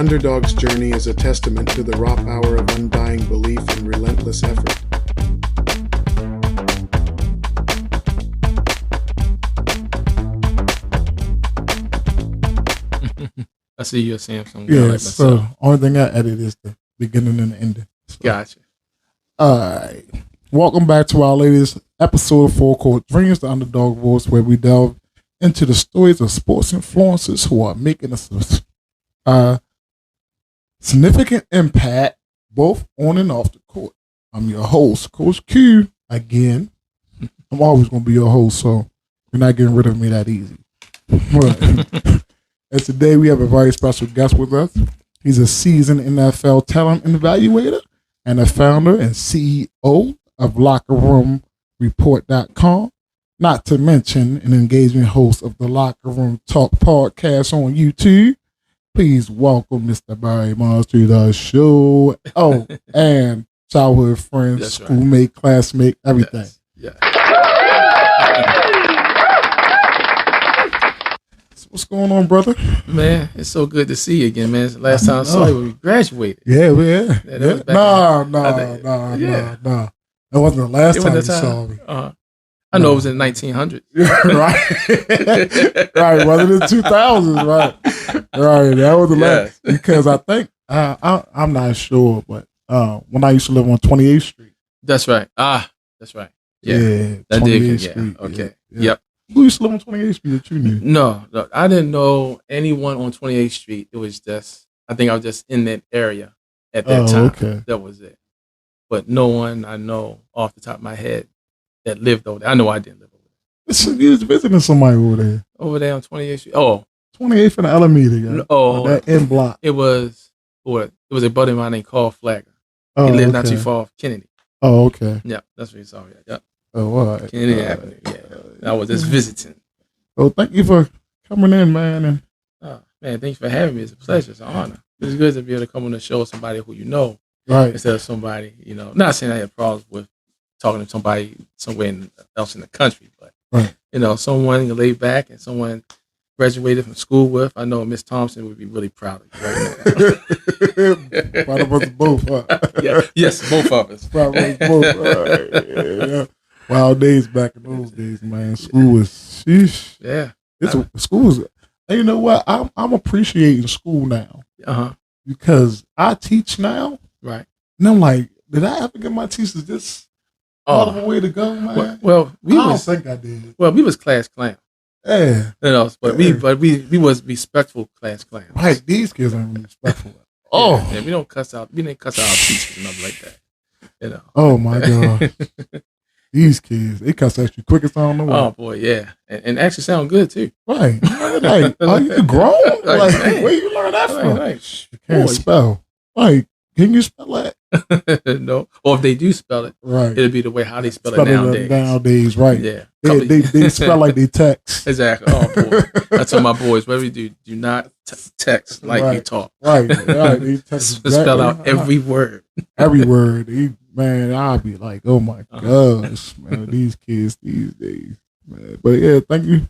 Underdawgs' journey is a testament to the raw power of undying belief and relentless effort. I see you're saying something. Yeah, like so only thing I edit is the beginning and the ending. So. Gotcha. All right. Welcome back to our latest episode of Full Court Dreams, the Underdog Voice, where we delve into the stories of sports influencers who are making a significant impact both on and off the court. I'm your host, Coach Q, again. I'm always going to be your host, so you're not getting rid of me that easy. And today we have a very special guest with us. He's a seasoned NFL Talent Evaluator and a founder and CEO of LockerRoomReport.com, not to mention an engaging host of the Locker Room Talk podcast on YouTube. Please welcome Mr. Barry Miles to the show. Oh, and childhood friend, That's schoolmate, right. Classmate, everything. Yes. So what's going on, brother? Man, it's so good to see you again, man. It's the last time I saw you when we graduated. Yeah. Nah. That wasn't the last time you saw me. I know it was in the 1900s. Right. Wasn't it 2000s? Right. That was the last. Because I think, I'm not sure, but when I used to live on 28th Street. That's right. That's right. Yeah. That 28th Street. Street. Okay. Yeah. Yep. Who used to live on 28th Street that you knew? No, I didn't know anyone on 28th Street. It was just, I think I was just in that area at that time. Okay. That was it. But no one I know off the top of my head that lived over there. I know I didn't live over there. You was visiting somebody over there. Over there on 28th Street. Oh. 28th and the Alameda. That end block. It was a buddy of mine named Carl Flagger. Oh, he lived not too far off Kennedy. Oh, okay. Yeah, that's what he saw. Yeah. Oh, all right. Kennedy Avenue. Yeah. I was just visiting. Well, thank you for coming in, man. And man, thanks for having me. It's a pleasure. It's an honor. It's good to be able to come on the show with somebody who you know, right, instead of somebody, not saying I have problems with talking to somebody somewhere else in the country, but, right. Someone you lay back and someone graduated from school with. I know Miss Thompson would be really proud of you right now. Proud of us both, huh? Yeah. Yes, both of us. Proud of us both. Right. Yeah. Wild days back in those days, man. School was, sheesh. Yeah. School was, and you know what? I'm appreciating school now. Because I teach now. Right. And I'm like, did I ever get my teachers this all of a way to go, man? Well, I don't think I did. Well, we was class clown. Yeah. But we was respectful class clown. Right. These kids aren't respectful. Yeah, we don't cuss out. We didn't cuss out our teachers and nothing like that. Oh my God. These kids, they cuss at you quick as I don't know what. Oh boy, yeah, and actually sound good too. Right, like, are you grown? Like where you learn that from? You can't spell. Like, can you spell that? No, or if they do spell it, right, it'll be the way how they spell it nowadays. Nowadays, right? Yeah, they spell like they text. Exactly. Oh boy, I tell my boys, whatever you do not text like you talk. Right. They text spell out every word. Every word. Man, I'll be like, oh my gosh, man, these kids these days, man. But yeah, thank you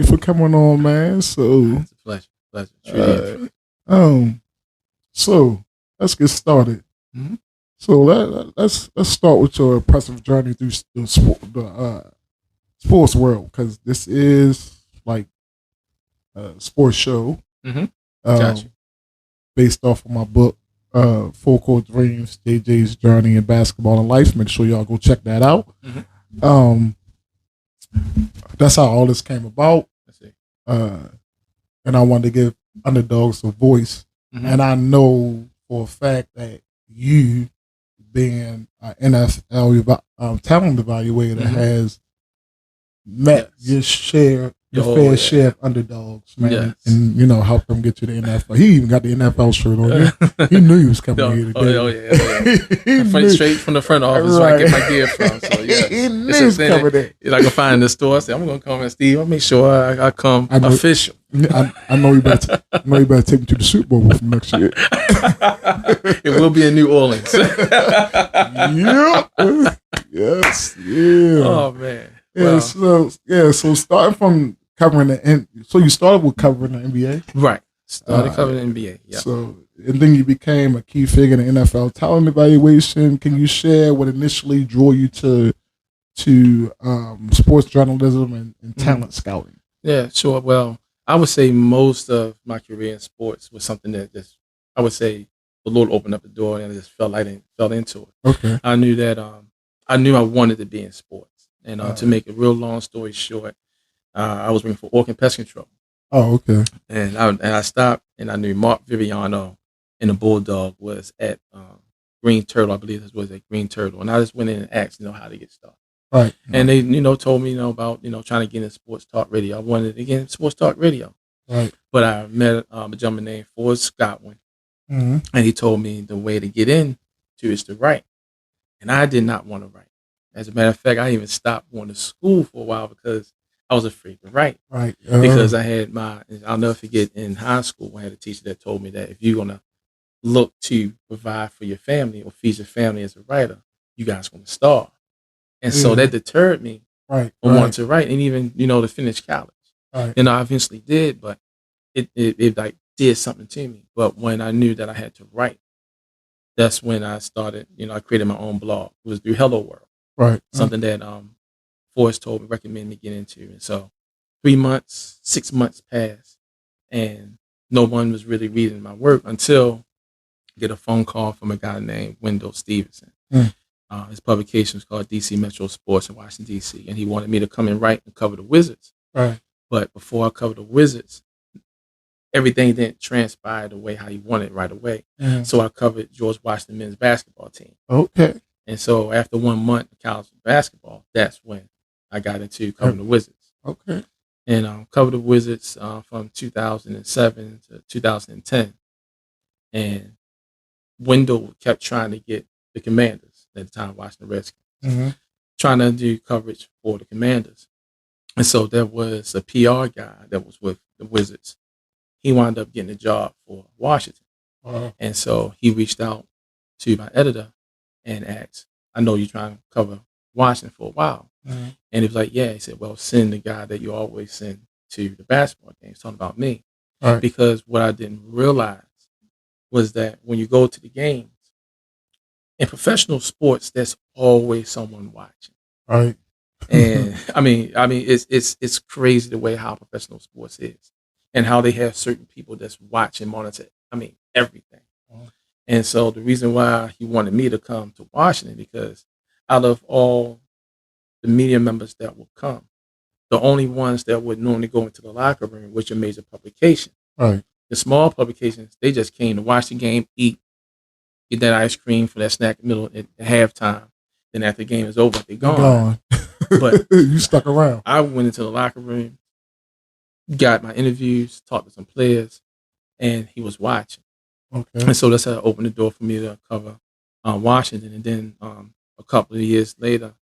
for coming on, man. So it's a pleasure. So let's get started. Mm-hmm. So let's start with your impressive journey through the sports world, because this is like a sports show. Mm-hmm. Gotcha. Based off of my book. Full Court Dreams, JJ's Journey in Basketball and Life. Make sure y'all go check that out. Mm-hmm. That's how all this came about. I see. And I wanted to give Underdawgs a voice. Mm-hmm. And I know for a fact that you, being an NFL talent evaluator, has met your fair share of underdogs, man, and help them get to the NFL. He even got the NFL shirt on. He knew he was coming here today. Oh yeah. Straight from the front office, where I get my gear from. So yeah, he knew he was coming there. I can find in the store. I say, I'm going to come and Steve. I'll make sure I come official. I know you better. Take me to the Super Bowl with him next year. It will be in New Orleans. Yep. Yes. Yeah. Oh man. Yeah. Wow. So starting from covering so you started with covering the NBA, right? Started covering the NBA. Yeah. So, and then you became a key figure in the NFL Talent Evaluation. Can you share what initially drew you to sports journalism and talent scouting? Yeah, sure. Well, I would say most of my career in sports was something that just, I would say, the Lord opened up the door and I just fell into it. Okay. I knew that I knew I wanted to be in sports. And to make a real long story short, I was working for Orkin Pest Control. Oh, okay. And I stopped, and I knew Mark Viviano and the Bulldog was at Green Turtle. I believe this was at Green Turtle. And I just went in and asked, how to get started. Right. And they, told me, about, trying to get in sports talk radio. I wanted to get in sports talk radio. Right. But I met a gentleman named Forrest Godwin, mm-hmm. and he told me the way to get in is to write. And I did not want to write. As a matter of fact, I even stopped going to school for a while because I was afraid to write. Right. Because I had I'll never forget, in high school, I had a teacher that told me that if you're going to look to provide for your family or feed your family as a writer, you guys going to starve. And so that deterred me from wanting to write and even, to finish college. Right. I eventually did, but it like did something to me. But when I knew that I had to write, that's when I started, I created my own blog. It was through Hello World. Right. Something that Forrest recommended me get into. And so 3 months, 6 months passed, and no one was really reading my work until I get a phone call from a guy named Wendell Stevenson. His publication was called DC Metro Sports in Washington, D.C., and he wanted me to come and write and cover the Wizards. Right. But before I covered the Wizards, everything didn't transpire the way how he wanted right away. So I covered George Washington men's basketball team. Okay. And so after 1 month of college basketball, that's when I got into covering the Wizards. Okay. And covered the Wizards from 2007 to 2010. And Wendell kept trying to get the Commanders, at the time Washington Redskins, trying to do coverage for the Commanders. And so there was a PR guy that was with the Wizards. He wound up getting a job for Washington. And so he reached out to my editor and asked, I know you're trying to cover Washington for a while. And he was like, yeah. He said, well, send the guy that you always send to the basketball games, talking about me. Right. Because what I didn't realize was that when you go to the games, in professional sports, there's always someone watching. Right. And I mean, it's crazy the way how professional sports is, and how they have certain people that's watching, monitor. Everything. And so the reason why he wanted me to come to Washington, because out of all the media members that would come, the only ones that would normally go into the locker room, which are major publications. Right. The small publications, they just came to watch the game, eat, get that ice cream for that snack middle at halftime. Then after the game is over, they're gone. But you stuck around. I went into the locker room, got my interviews, talked to some players, and he was watching. Okay. And so that's how it opened the door for me to cover Washington. And then a couple of years later,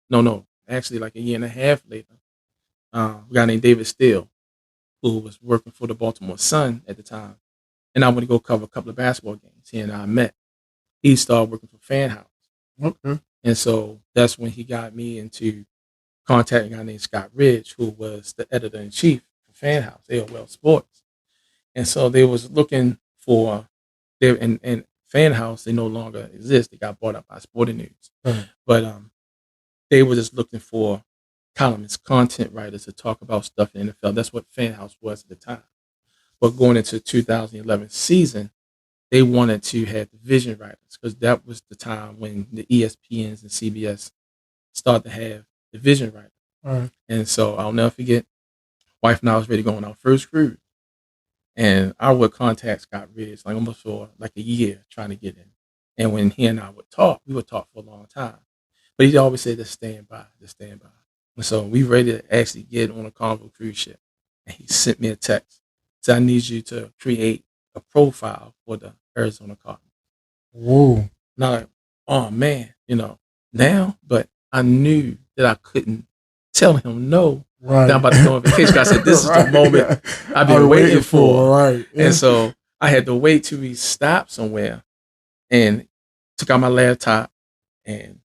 actually like a year and a half later, a guy named David Steele, who was working for the Baltimore Sun at the time, and I went to go cover a couple of basketball games. He and I met. He started working for FanHouse. Okay. And so that's when he got me into contacting a guy named Scott Ridge, who was the editor-in-chief for FanHouse, AOL Sports. And so they was looking for, and FanHouse, they no longer exist. They got bought up by Sporting News. Right. But they were just looking for columnists, content writers to talk about stuff in the NFL. That's what FanHouse was at the time. But going into 2011 season, they wanted to have division writers, because that was the time when the ESPNs and CBS started to have division writers. Right. And so I'll never forget, wife and I was ready to go on our first cruise. And I would contact Scott Ridge like almost for like a year trying to get in. And when he and I would talk, we would talk for a long time. But he always said, just stand by, just stand by. And so we ready to actually get on a Carnival cruise ship. And he sent me a text. Said, I need you to create a profile for the Arizona Cardinals. Whoa. Now, like, oh man, now, but I knew that I couldn't tell him no. Right. That I'm about to go on vacation. I said, this is the moment I've been waiting for. Right. Yeah. And so I had to wait till we stopped somewhere and took out my laptop and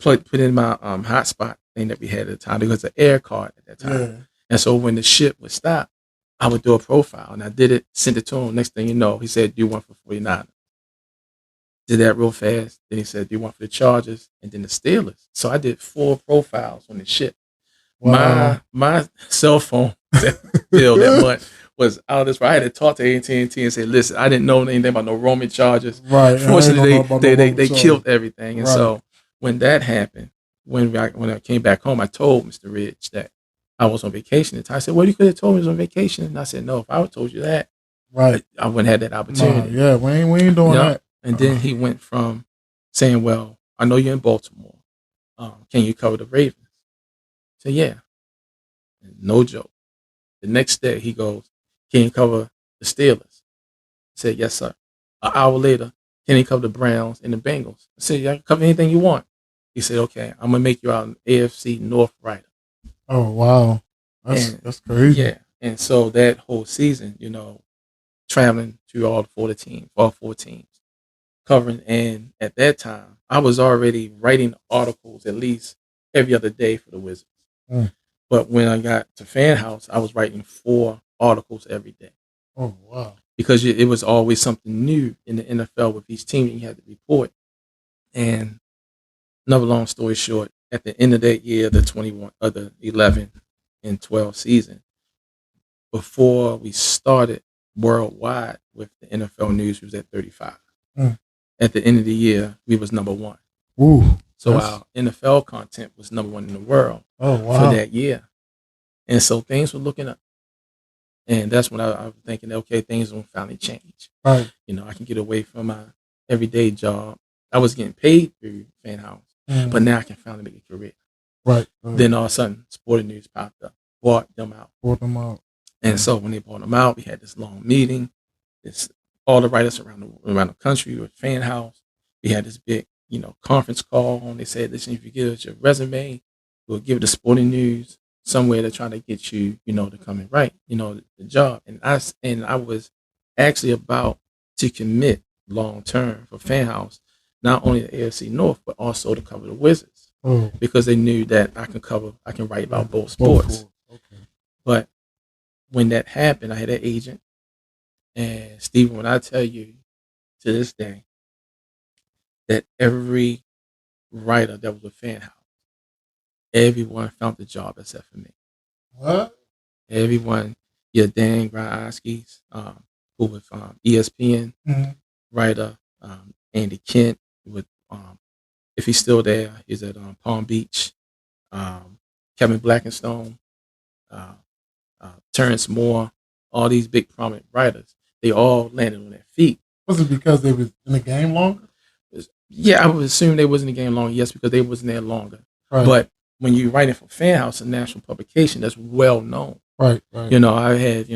put in my hotspot thing that we had at the time, because it was an air card at that time. Yeah. And so when the ship would stop, I would do a profile, and I did it, sent it to him. Next thing you know, he said, do one for 49. Did that real fast. Then he said, do one for the Chargers and then the Steelers. So I did 4 profiles on the ship. Wow. My cell phone bill that month was out of this. I had to talk to AT&T and say, listen, I didn't know anything about no roaming charges. Right. Fortunately, they killed everything. And so when that happened, when I came back home, I told Mr. Ridge that I was on vacation. And I said, well, you could have told me I was on vacation. And I said, no, if I would have told you that, right, I wouldn't have had that opportunity. Yeah, we ain't doing that. And then he went from saying, well, I know you're in Baltimore. Can you cover the Ravens? I said, yeah. And no joke. The next day he goes, can you cover the Steelers? I said, yes, sir. An hour later, can you cover the Browns and the Bengals? I said, yeah, I can cover anything you want. He said, okay, I'm going to make you out an AFC North writer. Oh, wow. That's crazy. Yeah. And so that whole season, traveling to all 4 teams, covering. And at that time, I was already writing articles at least every other day for the Wizards. Mm. But when I got to FanHouse, I was writing 4 articles every day. Oh, wow. Because it was always something new in the NFL with each team you had to report. And another long story short, at the end of that year, the 11 and 12 season, before we started worldwide with the NFL news, we was at 35. Mm. At the end of the year, we was number 1. Ooh, so our NFL content was number 1 in the world for that year. And so things were looking up. And that's when I was thinking, okay, things will finally change. Right. I can get away from my everyday job. I was getting paid through FanHouse, but now I can finally make a career. Right. Then all of a sudden, Sporting News popped up, bought them out. And so when they bought them out, we had this long meeting. All the writers around the country with FanHouse. We had this big, conference call. And they said, listen, if you give us your resume, we'll give it to Sporting News, somewhere to try to get you, to come and write, the job. And I was actually about to commit long term for FanHouse, not only the AFC North, but also to cover the Wizards, because they knew that I can write about both sports. Okay. But when that happened, I had an agent, and Stephen, when I tell you to this day that every writer that was with FanHouse, everyone found the job except for me. What? Everyone, Dan Gryanowski's, who was ESPN writer, Andy Kent, with if he's still there, he's at Palm Beach. Kevin Blackenstone, Terrence Moore, all these big prominent writers, they all landed on their feet. Was it because they was in the game longer? Yeah, I would assume they was in the game longer. Yes, because they wasn't there longer. Right. But when you're writing for FanHouse, a national publication that's well known. Right. I had,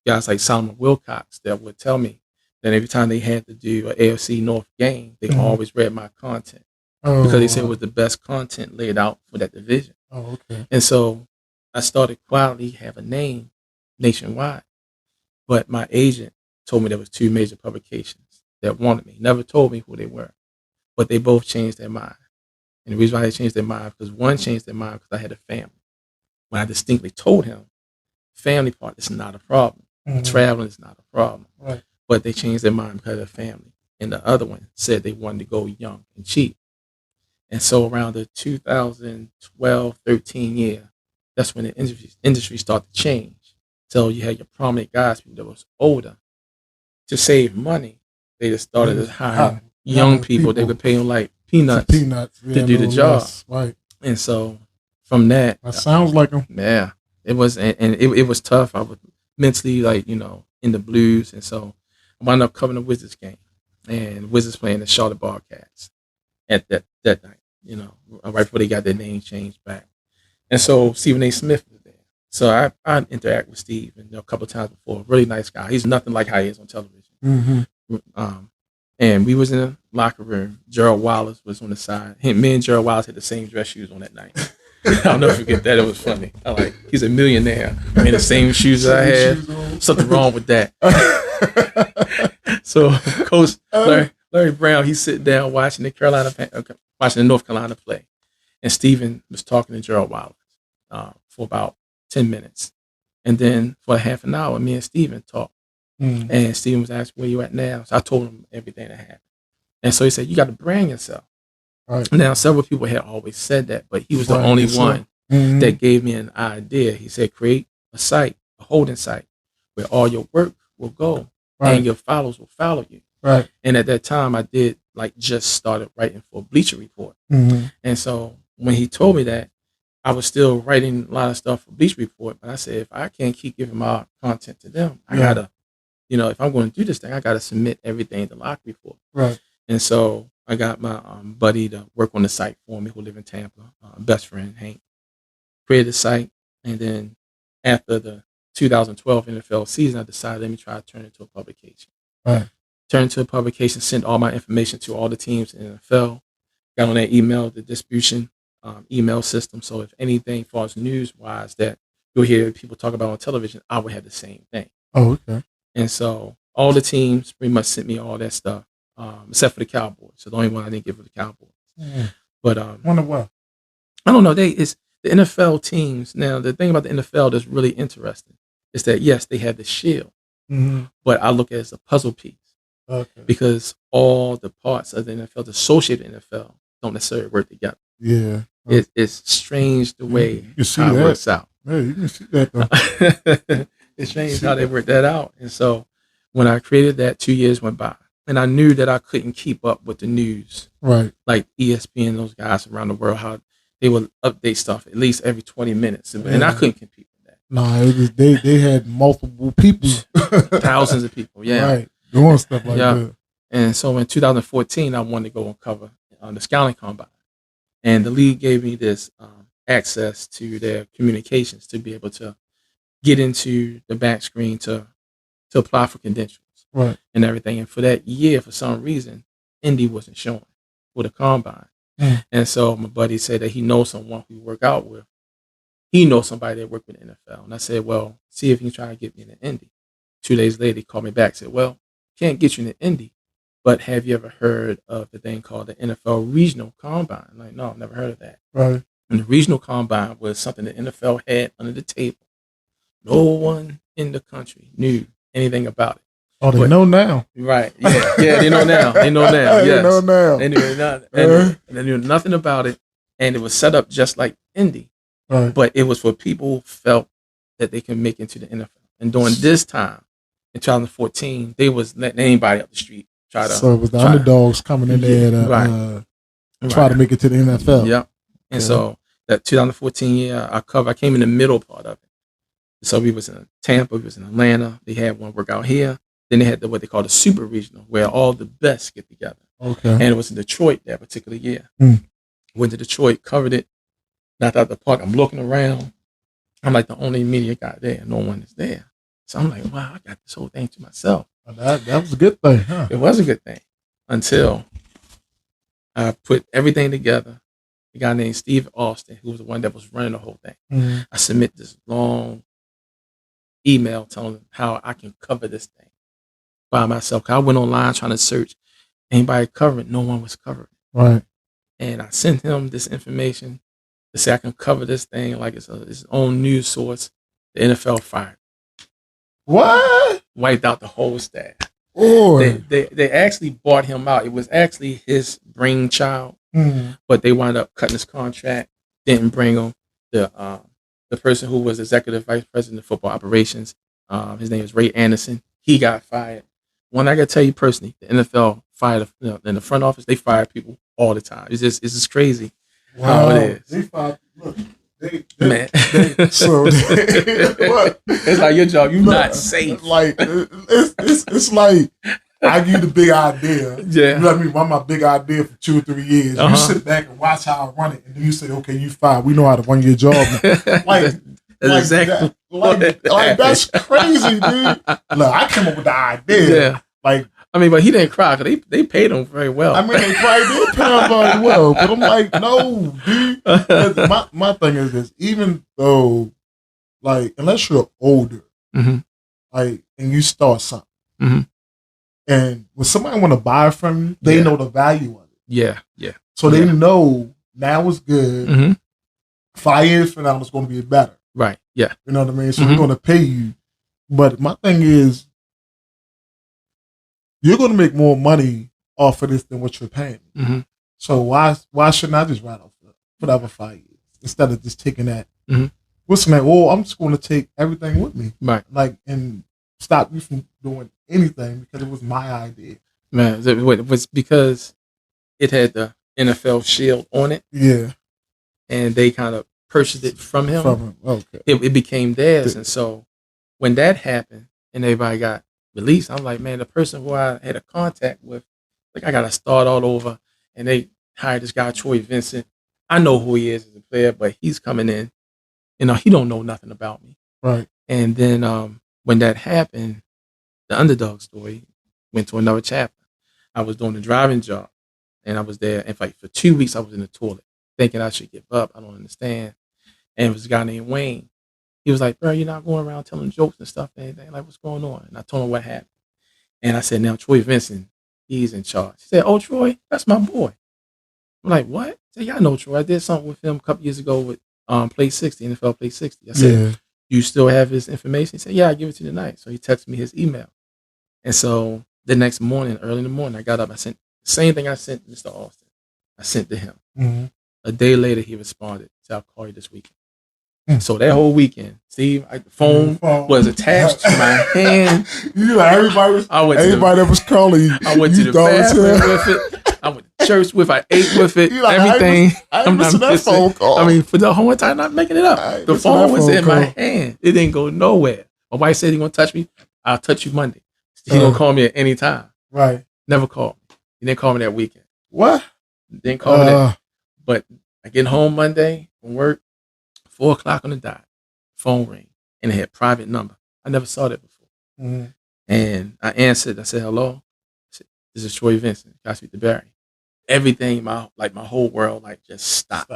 guys like Solomon Wilcox that would tell me that every time they had to do an AFC North game, they always read my content because they said it was the best content laid out for that division. Oh, okay. And so I started quietly have a name nationwide. But my agent told me there was 2 major publications that wanted me. Never told me who they were, but they both changed their mind. And the reason why they changed their mind, because one changed their mind because I had a family. When I distinctly told him, family part is not a problem. Traveling is not a problem. Right. But they changed their mind because of the family. And the other one said they wanted to go young and cheap. And so around the 2012-13 year, that's when the industry started to change. So you had your prominent guys, people that was older. To save money, they just started to hire young people. They would pay them like peanuts to do the job. Right. And so from that sounds like them. Yeah, it was, and it was tough. I was mentally in the blues, and so I wound up covering the Wizards game, and Wizards playing the Charlotte Bobcats at that night. Right before they got their name changed back, and so Stephen A. Smith was there. So I interact with Steve a couple of times before. Really nice guy. He's nothing like how he is on television. And we was in the locker room. Gerald Wallace was on the side. Me and Gerald Wallace had the same dress shoes on that night. I'll never forget that. It was funny. He's a millionaire. I the same shoes that I had. Something wrong with that. So Coach Larry Brown, he's sitting down watching the North Carolina play. And Stephen was talking to Gerald Wallace for about 10 minutes. And then for half an hour, me and Steven talked. And Steven was asking, where you at now? So I told him everything that happened. And so he said, you got to brand yourself. Right. Now, several people had always said that, but he was the only one that gave me an idea. He said, create a site, a holding site, where all your work will go and your followers will follow you. Right. And at that time, I did just started writing for Bleacher Report. And so when he told me that, I was still writing a lot of stuff for Bleacher Report, but I said, if I can't keep giving my content to them, I gotta, if I'm going to do this thing, I gotta submit everything to Lock Report. Right. And so I got my buddy to work on the site for me, who live in Tampa, best friend Hank, created the site, and then after the 2012 NFL season, I decided let me try to turn it into a publication. Right. Turned into a publication, sent all my information to all the teams in the NFL, got on that email, the distribution email system. So if anything falls news-wise that you'll hear people talk about on television, I would have the same thing. Oh, okay. And so all the teams pretty much sent me all that stuff, except for the Cowboys. So the only one I didn't give was the Cowboys. But wonder why. I don't know. It's the NFL teams. Now, the thing about the NFL that's really interesting is that, yes, they have the shield, but I look at it as a puzzle piece. Okay. Because all the parts of the NFL, the associated NFL, don't necessarily work together. Yeah. It's strange the way how it works out. Yeah, you can see that though. It's strange how they work that out. And so when I created that, 2 years went by. And I knew that I couldn't keep up with the news. Right. Like ESPN, those guys around the world, how they would update stuff at least every 20 minutes. And I couldn't compete with that. Nah, they had multiple people. Thousands of people, yeah. Right. Doing stuff like that. And so in 2014, I wanted to go and cover the Scouting Combine. And the league gave me this access to their communications to be able to get into the back screen to apply for credentials and everything. And for that year, for some reason, Indy wasn't showing for the Combine. And so my buddy said that he knows someone we work out with. He knows somebody that worked with the NFL. And I said, well, see if you can try to get me into Indy. 2 days later, he called me back and said, well, can't get you into Indy, but have you ever heard of the thing called the NFL Regional Combine? I'm like, no, I've never heard of that. Right. And the Regional Combine was something the NFL had under the table. No one in the country knew anything about it. Oh, they know now. Right. Yeah. Yeah, they know now. They know now. Yes. They know now. They knew nothing. And they knew nothing about it. And it was set up just like Indy. Right. But it was for people who felt that they can make it into the NFL. And during this time, in 2014, they was letting anybody up the street try to. So it was the underdogs coming in there to try to make it to the NFL. Yep. And so that 2014 year, I came in the middle part of it. So we was in Tampa, we was in Atlanta. They had one workout here. Then they had what they call the Super Regional, where all the best get together. Okay. And it was in Detroit that particular year. Went to Detroit, covered it. Knocked out the park. I'm looking around. I'm like the only media guy there. No one is there. So I'm like, wow, I got this whole thing to myself. That was a good thing, huh? It was a good thing until I put everything together. A guy named Steve Austin, who was the one that was running the whole thing. I submit this long email telling him how I can cover this thing by myself. 'Cause I went online trying to search anybody covering. No one was covering. Right. And I sent him this information to say I can cover this thing like it's its own news source. The NFL fired. What? Wiped out the whole staff. Or They actually bought him out. It was actually his brainchild, but they wound up cutting his contract. Didn't bring him. The person who was executive vice president of football operations, his name is Ray Anderson. He got fired. One I got to tell you personally, the NFL fired in the front office. They fire people all the time. It's just crazy how it is. They fired. Look, Man. So what? It's like your job. You're not safe. Like it's like I give you the big idea. Yeah. You let me run my big idea for 2 or 3 years. You sit back and watch how I run it, and then you say, "Okay, you fired. We know how to run your job." Like, that's exactly like that's crazy, dude. Look, I came up with the idea. Yeah. Like, I mean, but he didn't cry because they paid him very well. I mean, they probably did pay him very well, but I'm like, no, dude. My thing is this: even though, like, unless you're older, like, and you start something, and when somebody want to buy from you, they know the value of it. Yeah. So they know now it's good. 5 years from now, it's going to be better. Right. Yeah. You know what I mean? So we're going to pay you. But my thing is, you're going to make more money off of this than what you're paying. Mm-hmm. So why shouldn't I just write off whatever 5 years instead of just taking that? Mm-hmm. What's like? Well, I'm just going to take everything with me, right? Like, and stop you from doing anything because it was my idea. Man, it was because it had the NFL shield on it. Yeah, and they kind of purchased it from him. Okay, it became theirs, and so when that happened and everybody got released, I'm like, man, the person who I had a contact with, like, I got to start all over, and they hired this guy Troy Vincent. I know who he is as a player, but he's coming in. He don't know nothing about me. Right. And then when that happened, the underdog story went to another chapter. I was doing the driving job, and I was there. In fact, for 2 weeks, I was in the toilet thinking I should give up. I don't understand. And it was a guy named Wayne. He was like, bro, you're not going around telling jokes and stuff and anything. Like, what's going on? And I told him what happened. And I said, now, Troy Vincent, he's in charge. He said, oh, Troy, that's my boy. I'm like, what? I said, yeah, I know Troy. I did something with him a couple years ago with Play 60, NFL Play 60. I said, you still have his information? He said, yeah, I'll give it to you tonight. So he texted me his email. And so the next morning, early in the morning, I got up. I sent the same thing I sent Mr. Austin. I sent to him. Mm-hmm. A day later, he responded, said, I'll call you this weekend. So that whole weekend, Steve, the phone was attached to my hand. You like everybody that was calling you. I went to the bathroom with it. I went to church with it. I ate with it. Like, everything. I missing that phone call. I mean, for the whole time, not making it up. The phone was in my hand. It didn't go nowhere. My wife said, he gonna touch me. I'll touch you Monday. He gonna call me at any time. Right. Never called me. He didn't call me that weekend. What? Didn't call me that. But I get home Monday from work, 4:00 on the dot. Phone ring, and it had private number. I never saw that before. Mm-hmm. And I answered. I said, hello. I said, this is Troy Vincent. Can I speak to Barry? Everything, my whole world, just stopped.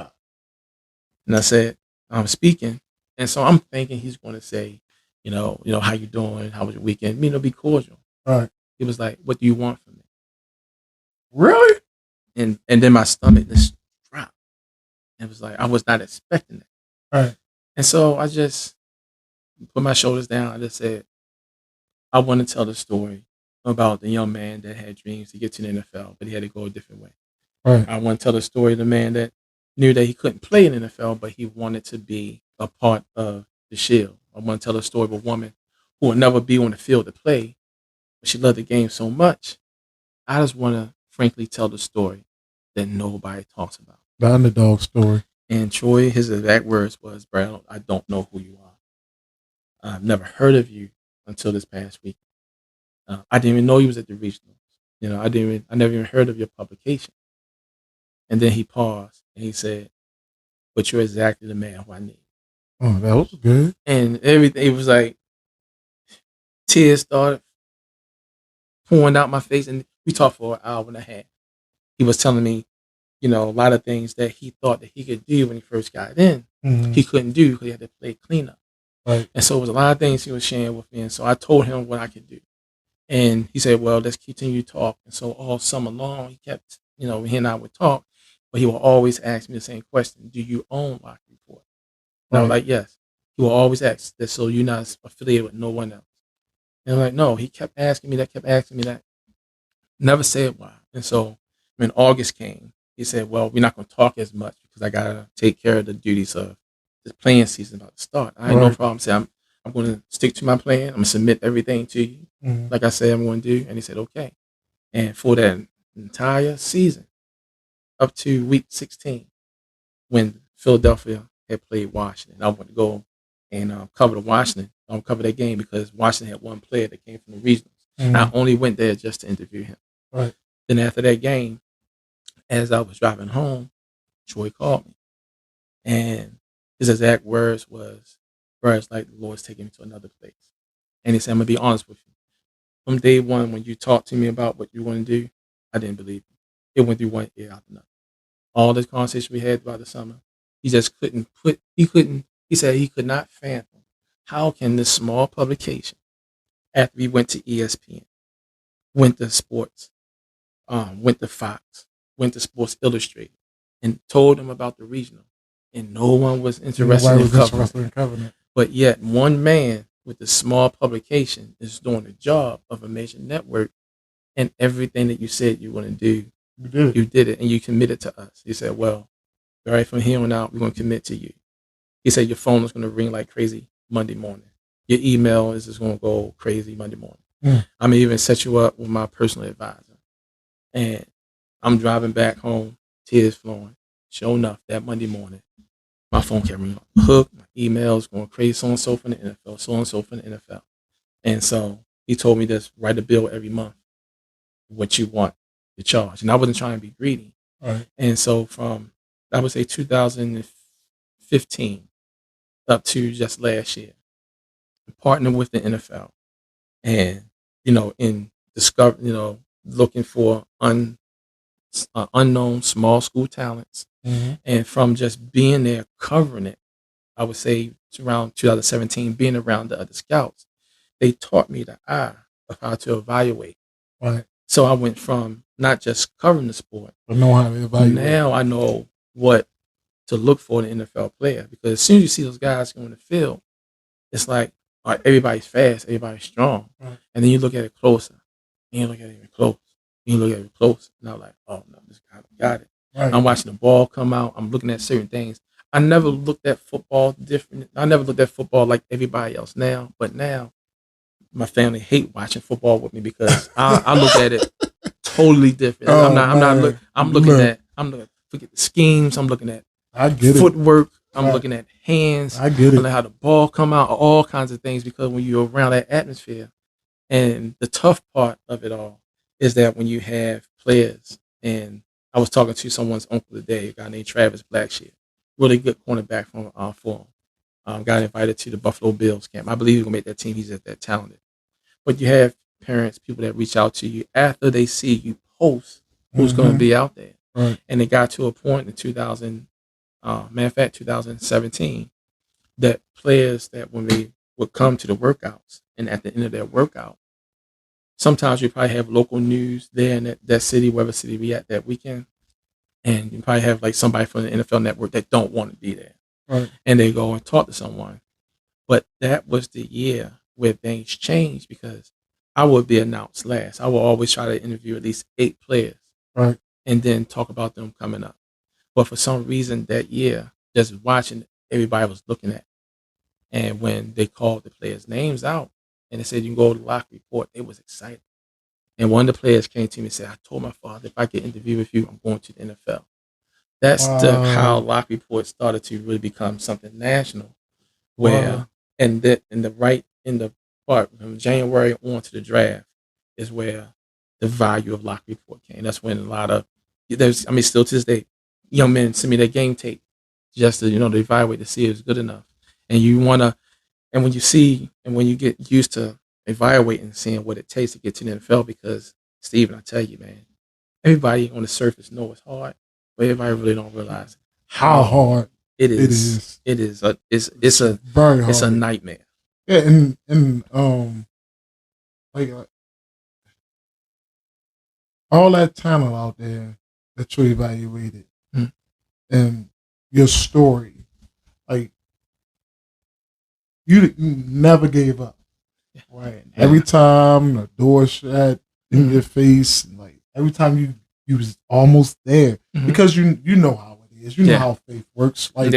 And I said, I'm speaking. And so I'm thinking he's going to say, how you doing? How was your weekend? Be cordial. Right. He was like, what do you want from me? Really? And then my stomach just dropped. It was like, I was not expecting that. Right. And so I just put my shoulders down. I just said, I want to tell the story about the young man that had dreams to get to the NFL, but he had to go a different way. Right. I want to tell the story of the man that knew that he couldn't play in the NFL, but he wanted to be a part of the Shield. I want to tell the story of a woman who will never be on the field to play, but she loved the game so much. I just want to frankly tell the story that nobody talks about. The underdog story. And Troy, his exact words was, Brad, I don't know who you are. I've never heard of you until this past week. I didn't even know you was at the regionals. I never even heard of your publication. And then he paused and he said, but you're exactly the man who I need. Oh, that was good. And everything, it was like tears started pouring out my face. And we talked for an hour and a half. He was telling me, a lot of things that he thought that he could do when he first got in, he couldn't do because he had to play cleanup. Right. And so it was a lot of things he was sharing with me. And so I told him what I could do. And he said, well, let's continue to talk. And so all summer long, he kept, he and I would talk, but he will always ask me the same question. Do you own Locker Report? And I was like, yes. He will always ask that, so you're not affiliated with no one else. And I'm like, no. He kept asking me that. Never said why. And so when August came, he said, well, we're not going to talk as much because I got to take care of the duties of the playing season about to start. I had no problem saying, I'm going to stick to my plan. I'm going to submit everything to you. Like I said, I'm going to do. And he said, okay. And for that entire season, up to week 16, when Philadelphia had played Washington, I went to go and cover that game because Washington had one player that came from the regionals. I only went there just to interview him. Right. Then after that game, as I was driving home, Troy called me. And his exact words was, it's like the Lord's taking me to another place. And he said, I'm going to be honest with you. From day one, when you talked to me about what you want to do, I didn't believe you. It went through one ear out the other. All this conversation we had throughout the summer, he just he said he could not fathom how can this small publication, after we went to ESPN, went to sports, went to Fox, went to Sports Illustrated, and told them about the regional, and no one was interested in covering it. But yet, one man with a small publication is doing the job of a major network, and everything that you said you were going to do, you did it, and you committed to us. He said, well, all right, from here on out, we're going to commit to you. He said, your phone is going to ring like crazy Monday morning. Your email is just going to go crazy Monday morning. I'm going to even set you up with my personal advisor. And I'm driving back home, tears flowing. Sure enough, that Monday morning, my phone kept ringing off the hook. My emails going crazy, so and so from the NFL, so and so from the NFL. And so he told me this: write a bill every month, what you want to charge. And I wasn't trying to be greedy. Right. And so from, I would say 2015 up to just last year, partnered with the NFL, and in looking for unknown small school talents. And from just being there covering it, I would say around 2017, being around the other scouts, they taught me the eye of how to evaluate. Right. So I went from not just covering the sport, but know how to evaluate. Now I know what to look for in an NFL player, because as soon as you see those guys go in the field, it's like, all right, everybody's fast, everybody's strong. Right. And then you look at it closer, and you look at it even close, and you look at it close, and I'm like, oh no, this guy got it. Right. I'm watching the ball come out. I'm looking at certain things. I never looked at football different. I never looked at football like everybody else now. But now, my family hate watching football with me because I look at it totally different. Oh, I'm looking at forget the schemes. I'm looking at footwork. I'm looking at hands. I get it. I'm looking at how the ball come out. All kinds of things, because when you're around that atmosphere, and the tough part of it all is that when you have players, and I was talking to someone's uncle today, a guy named Travis Blackshear, really good cornerback from Fulham. Got invited to the Buffalo Bills camp. I believe he's going to make that team. He's that talented. But you have parents, people that reach out to you after they see you post who's going to be out there. Right. And it got to a point in 2017, that players that when they would come to the workouts, and at the end of their workout, sometimes you probably have local news there in that city, wherever city we at that weekend. And you probably have like somebody from the NFL Network that don't want to be there. Right. And they go and talk to someone. But that was the year where things changed, because I would be announced last. I will always try to interview at least 8 players. Right. And then talk about them coming up. But for some reason that year, just watching, everybody was looking at. And when they called the players' names out, and they said, you can go to the locker report, they was excited. And one of the players came to me and said, I told my father, if I get interviewed with you, I'm going to the NFL. That's how locker report started to really become something national. Where, in the part from January on to the draft is where the value of locker report came. That's when a lot of, still to this day, young men send me their game tape just to, to evaluate to see if it's good enough. And you want to, and when you see, and when you get used to evaluating, seeing what it takes to get to the NFL, because Steven, I tell you, man, everybody on the surface know it's hard, but everybody really don't realize how hard it is. It's very hard. It's a nightmare. Yeah, and like all that talent out there that you evaluated, and your story, like you never gave up. Right. Yeah. Every time the door shut in your face, like every time you was almost there, because you know how it is. You know how faith works. Like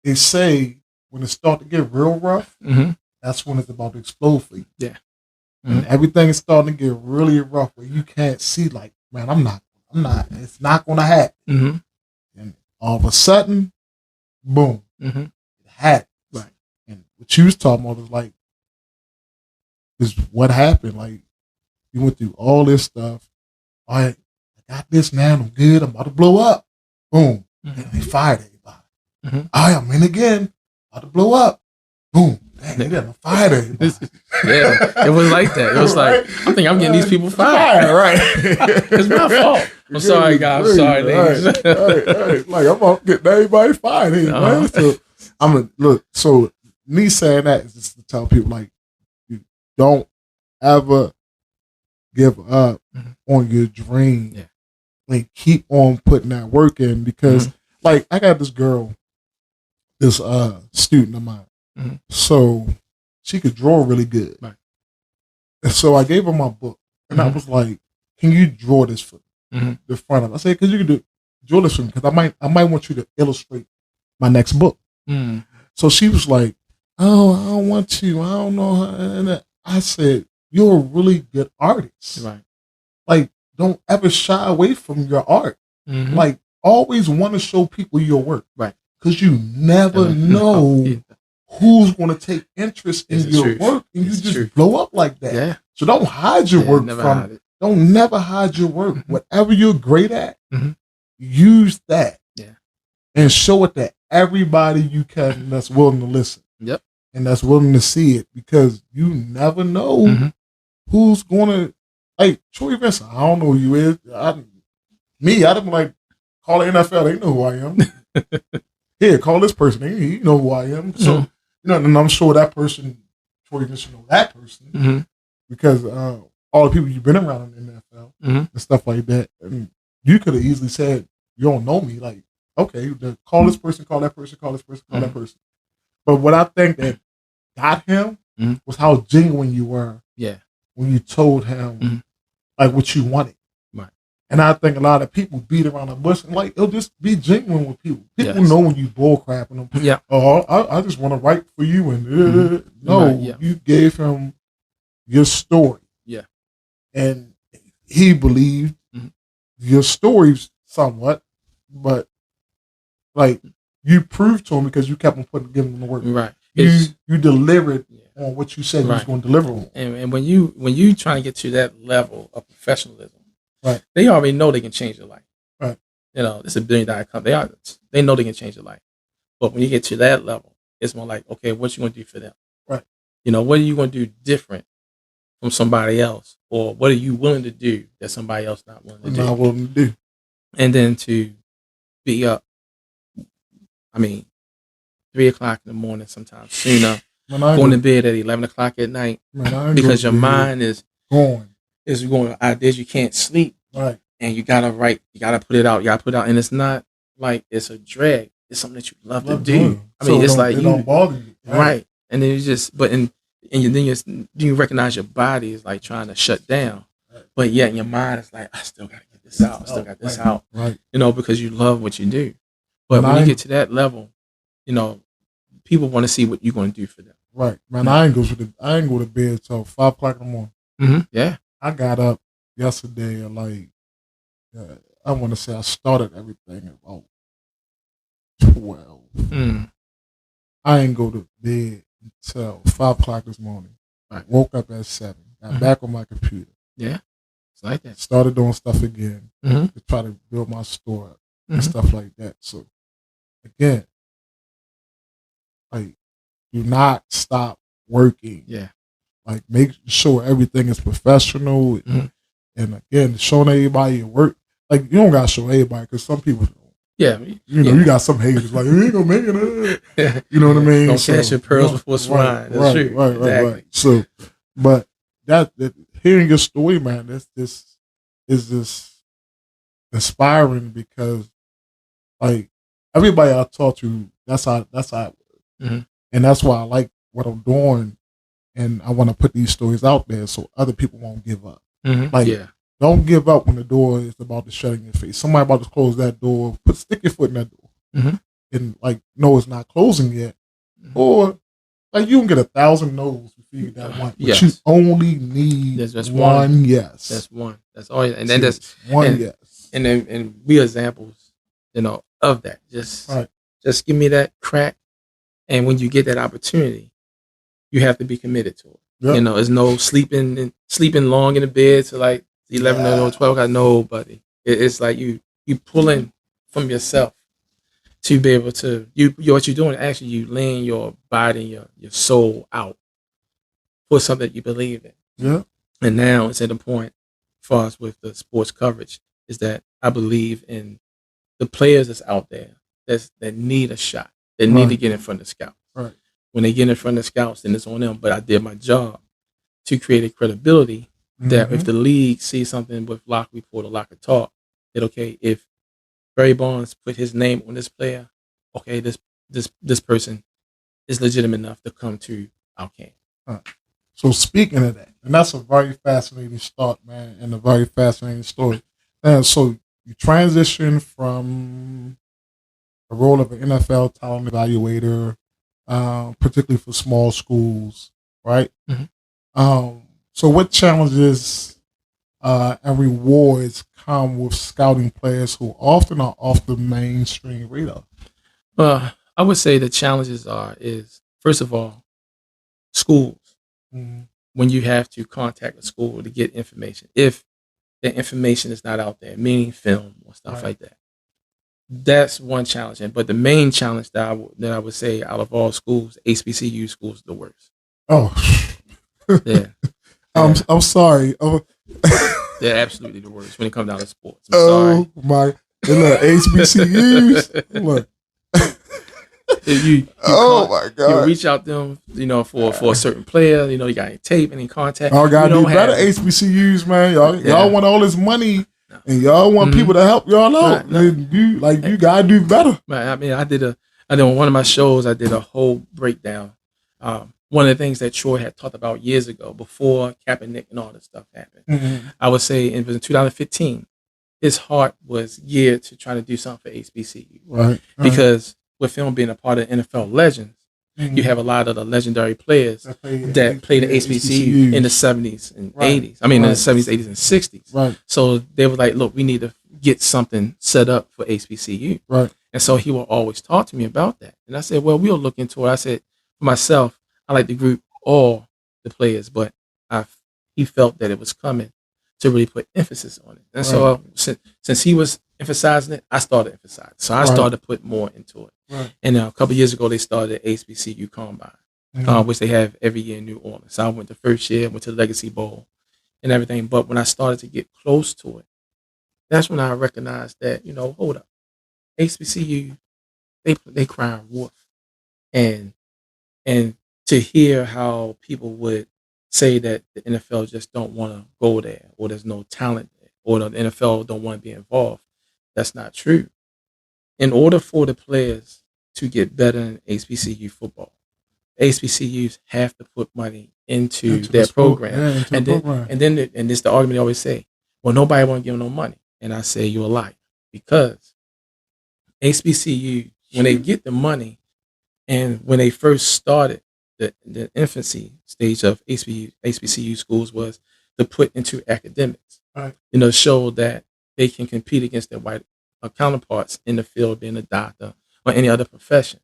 they say when it start to get real rough, that's when it's about to explode for you. Yeah. And everything is starting to get really rough where you can't see, like, man, I'm not, it's not gonna happen. And all of a sudden, boom, it happened. Right. And what you was talking about is like, is what happened. Like, you went through all this stuff. All right, I got this now, I'm good, I'm about to blow up. Boom. And they fired everybody. All right, I'm in again, about to blow up. Boom. Dang, they done fired everybody. Yeah, it was like that. It was like, I think I'm getting these people fired. Right. It's my fault. I'm sorry, guys. I'm sorry, ladies. Right. Like, I'm about to get everybody fired here, man. So, I'm going to look. So, me saying that is just to tell people, like, you don't ever give up on your dream. Yeah. Like, keep on putting that work in, because like I got this girl, this student of mine. Mm-hmm. So she could draw really good. Right. And so I gave her my book, and I was like, "Can you draw this for me?" The front of it. I said, "Because you can draw this for me, because I might want you to illustrate my next book." So she was like, "Oh, I don't want to. I don't know." And I said, "You're a really good artist. Right. Like, don't ever shy away from your art. Like, always want to show people your work. Right. Because you never know who's going to take interest in your work, and you just blow up like that. Yeah. So don't hide your work from it. Don't never hide your work. Whatever you're great at, use that. Yeah. And show it to everybody you can that's willing to listen. Yep. And that's willing to see it, because you never know who's going to, like, Troy Vincent, I don't know who you is. I'd be like, call the NFL, they know who I am. Here, call this person, he know who I am. So, and I'm sure that person, Troy Vincent, know that person, because all the people you've been around in the NFL and stuff like that. And you could have easily said, you don't know me, like, okay, call this person, call that person, call this person, call that person. But what I think that got him was how genuine you were. Yeah. When you told him like what you wanted. Right. And I think a lot of people beat around the bush, and like, it'll just be genuine with people. People know when you bull crapping them. Yeah. Oh, I just want to write for you, and no, you gave him your story. Yeah. And he believed your stories somewhat, but like, you proved to him because you kept on giving him the work. Right. You delivered on what you said you was going to deliver on. And when you try to get to that level of professionalism, right, they already know they can change your life. Right. It's $1 billion company. They know they can change your life. But when you get to that level, it's more like, okay, what you going to do for them? Right. What are you going to do different from somebody else? Or what are you willing to do that somebody else not willing to do? Not willing to do. And then to be up, 3 o'clock in the morning, sometimes sooner, going to bed at 11 o'clock at night, because your mind is going ideas you can't sleep. Right. And you gotta write, you gotta put it out, and it's not like it's a drag. It's something that you love to do. It's like it don't bother you. Right. And then you just, then you recognize your body is like trying to shut down, but yet in your mind it's like, I still gotta get this out. I still got this out. Right. Because you love what you do. But when you get to that level, people want to see what you're going to do for them. Right, man. I ain't go to bed till 5 o'clock in the morning. Yeah. I got up yesterday at like, I want to say I started everything at about 12. I ain't go to bed until 5 o'clock this morning. I woke up at 7. Got back on my computer. Yeah, it's like that. Started doing stuff again to try to build my store up and stuff like that. So again, like, do not stop working. Yeah. Like, make sure everything is professional. And again, showing everybody your work. Like, you don't got to show everybody, because some people don't. Yeah. You got some haters like, you ain't going to make it. You know what I mean? Don't catch your pearls before swine. That's true. Right, exactly. Right. So, but that hearing your story, man, this is inspiring, because, like, everybody I talk to, that's how it works. And that's why I like what I'm doing, and I want to put these stories out there so other people won't give up. Don't give up when the door is about to shut in your face. Somebody about to close that door. Stick your foot in that door, and like, no, it's not closing yet, or like, you can get 1,000 no's before you get that one, but you only need one yes. That's one. That's all. And then that's one yes. And we are examples, of that. Just give me that crack. And when you get that opportunity, you have to be committed to it. Yep. There's no sleeping long in the bed to like 11 or 12. I know, buddy. It's like you pulling from yourself to be able to what you're doing. Actually, you laying your body, your soul out for something that you believe in. Yeah. And now it's at the point, for us with the sports coverage, is that I believe in the players that's out there that need a shot. They need to get in front of scouts. Right. When they get in front of scouts, then it's on them. But I did my job to create a credibility that if the league sees something with Lock Report or Locker Talk, that okay, if Barry Bonds put his name on this player. Okay, this person is legitimate enough to come to our camp. So speaking of that, and that's a very fascinating start, man, and a very fascinating story. And so you transition from the role of an NFL Talent Evaluator, particularly for small schools, right? Mm-hmm. So what challenges and rewards come with scouting players who often are off the mainstream radar? Well, I would say the challenges is first of all, schools. Mm-hmm. When you have to contact a school to get information, if the information is not out there, meaning film or stuff like that, that's one challenge. But the main challenge that I would say out of all schools, HBCU schools are the worst. Oh, yeah. I'm sorry. They're absolutely the worst when it comes down to sports. I'm sorry. My, look, HBCUs. Look. My God! You reach out to them, for a certain player. You got any tape, any contact. Y'all gotta do better, HBCUs, man. Y'all want all this money, and y'all want people to help y'all out. You gotta do better. I mean, I did on one of my shows. I did a whole breakdown. One of the things that Troy had talked about years ago, before Kaepernick and all this stuff happened. Mm-hmm. I would say it was in 2015. His heart was geared to trying to do something for HBCU, right? Because with him being a part of NFL Legends, you have a lot of the legendary players that played the HBCU in the 70s and 80s. I mean, in the 70s, 80s, and 60s. Right. So they were like, look, we need to get something set up for HBCU. Right. And so he will always talk to me about that. And I said, well, we'll look into it. I said, for myself, I like to group all the players, but he felt that it was coming to really put emphasis on it. And so since he was emphasizing it, I started emphasizing. So I started to put more into it. Right. And a couple of years ago, they started HBCU Combine, which they have every year in New Orleans. So I went the first year, went to the Legacy Bowl and everything. But when I started to get close to it, that's when I recognized that, hold up. HBCU, they crying wolf. And to hear how people would say that the NFL just don't want to go there, or there's no talent there, or the NFL don't want to be involved, that's not true. In order for the players to get better in HBCU football, HBCUs have to put money into their program. And this the argument they always say, well, nobody want to give them no money. And I say, you're a liar. Because HBCU, when they get the money, and when they first started, the infancy stage of HBCU schools was to put into academics. Right. Show that they can compete against their white counterparts in the field, being a doctor or any other profession.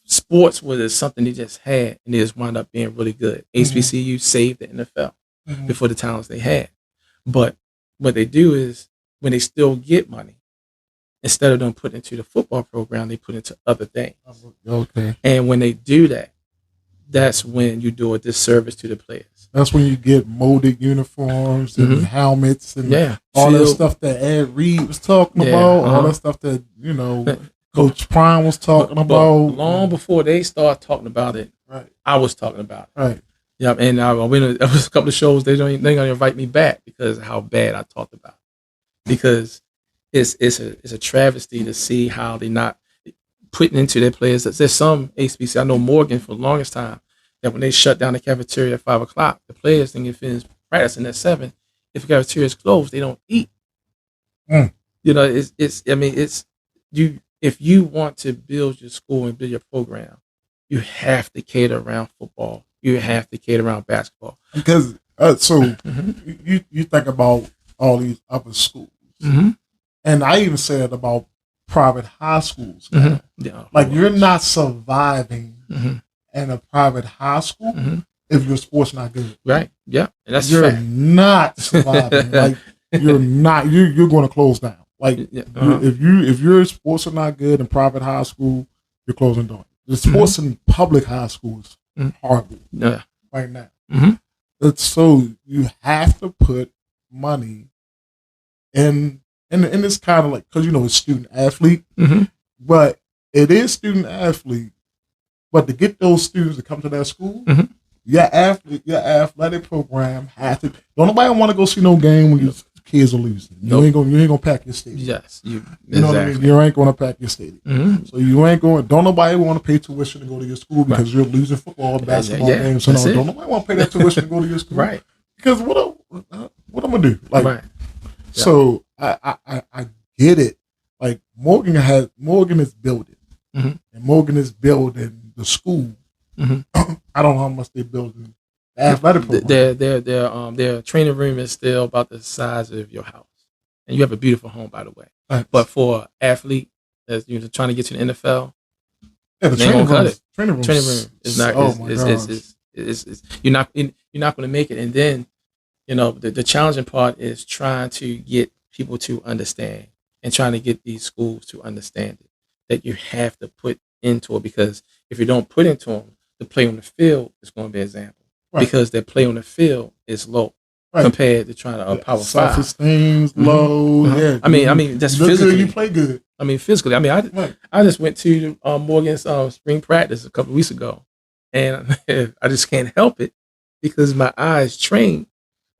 Sports was something they just had, and they just wound up being really good. HBCU saved the NFL before the talents they had. But what they do is, when they still get money, instead of them putting into the football program, they put into other things. Okay. And when they do that, that's when you do a disservice to the players. That's when you get molded uniforms and helmets and all that stuff that Ed Reed was talking about, all that stuff that, Coach Prime was talking about. Long before they start talking about it, I was talking about it. Right. Yeah, and I went to a couple of shows. They're gonna invite me back because of how bad I talked about it. Because it's a travesty to see how they're not putting into their players. There's some HBC. I know Morgan for the longest time, that when they shut down the cafeteria at 5:00, the players didn't get finished practicing at 7. If the cafeteria is closed, they don't eat. If you want to build your school and build your program, you have to cater around football. You have to cater around basketball. Because you think about all these other schools, and I even said about private high schools. Yeah, like you're not surviving in a private high school if your sport's not good. Right. Yeah, and that's you're fact. not surviving. Like you're not. You're going to close down. Like if your sports are not good in private high school, you're closing down. The sports in public high schools horrible right now. So you have to put money in. And it's kind of like, because it's student athlete, but it is student athlete. But to get those students to come to that school, your athletic program has to. Don't nobody want to go see no game when your kids are losing. You ain't gonna pack your stadium. Yes, you know what I mean. You ain't gonna pack your stadium. Mm-hmm. So you ain't going. Don't nobody want to pay tuition to go to your school because you're losing football, basketball games. So don't nobody want to pay that tuition to go to your school, right? Because what I'm gonna do? Like, right. So I get it. Like Morgan is building, and Morgan is building the school. Mm-hmm. I don't know how much they building. Athletic program. Their training room is still about the size of your house, and you have a beautiful home, by the way. Right. But for an athlete that's trying to get to the NFL, the training room is not. You're not going to make it. And then the challenging part is trying to get people to understand and trying to get these schools to understand it, that you have to put into it, because if you don't put into them, the play on the field is going to be an example. Right. Because their play on the field is low compared to trying to power five. Self-esteem's low. Mm-hmm. Yeah, I mean, that's physically. You play good. I mean, physically. I mean, I just went to Morgan's spring practice a couple of weeks ago, and I just can't help it because my eyes trained.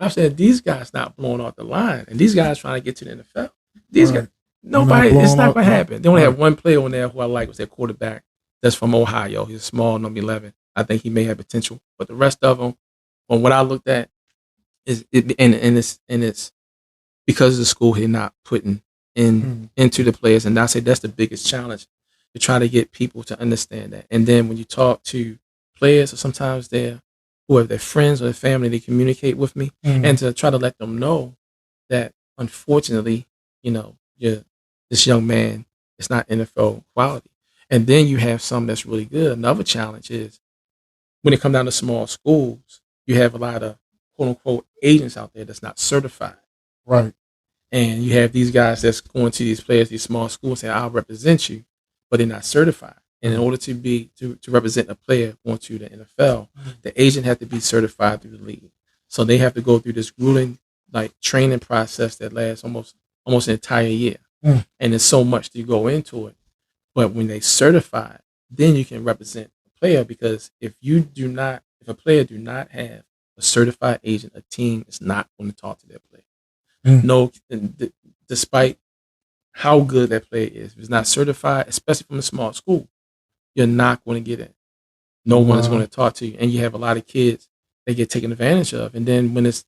I said, these guys not blowing off the line, and these guys trying to get to the NFL. These guys, nobody. It's not going to happen. They only have one player on there who I like, was their quarterback. That's from Ohio. He's a small, number 11. I think he may have potential, but the rest of them, from what I looked at, it's because of the school here not putting into the players, and I say that's the biggest challenge, to try to get people to understand that. And then when you talk to players, or sometimes they're whoever their friends or their family, they communicate with me, and to try to let them know that unfortunately, this young man is not NFL quality. And then you have some that's really good. Another challenge is, when it comes down to small schools, you have a lot of quote unquote agents out there that's not certified. Right. And you have these guys that's going to these players, these small schools, saying, I'll represent you, but they're not certified. And in order to represent a player going to the NFL, the agent has to be certified through the league. So they have to go through this grueling training process that lasts almost an entire year. And there's so much to go into it. But when they certify, then you can represent a player, because if a player do not have a certified agent, a team is not going to talk to their player. No, despite how good that player is, if it's not certified, especially from a small school, you're not going to get in. No one is going to talk to you. And you have a lot of kids that get taken advantage of. And then when it's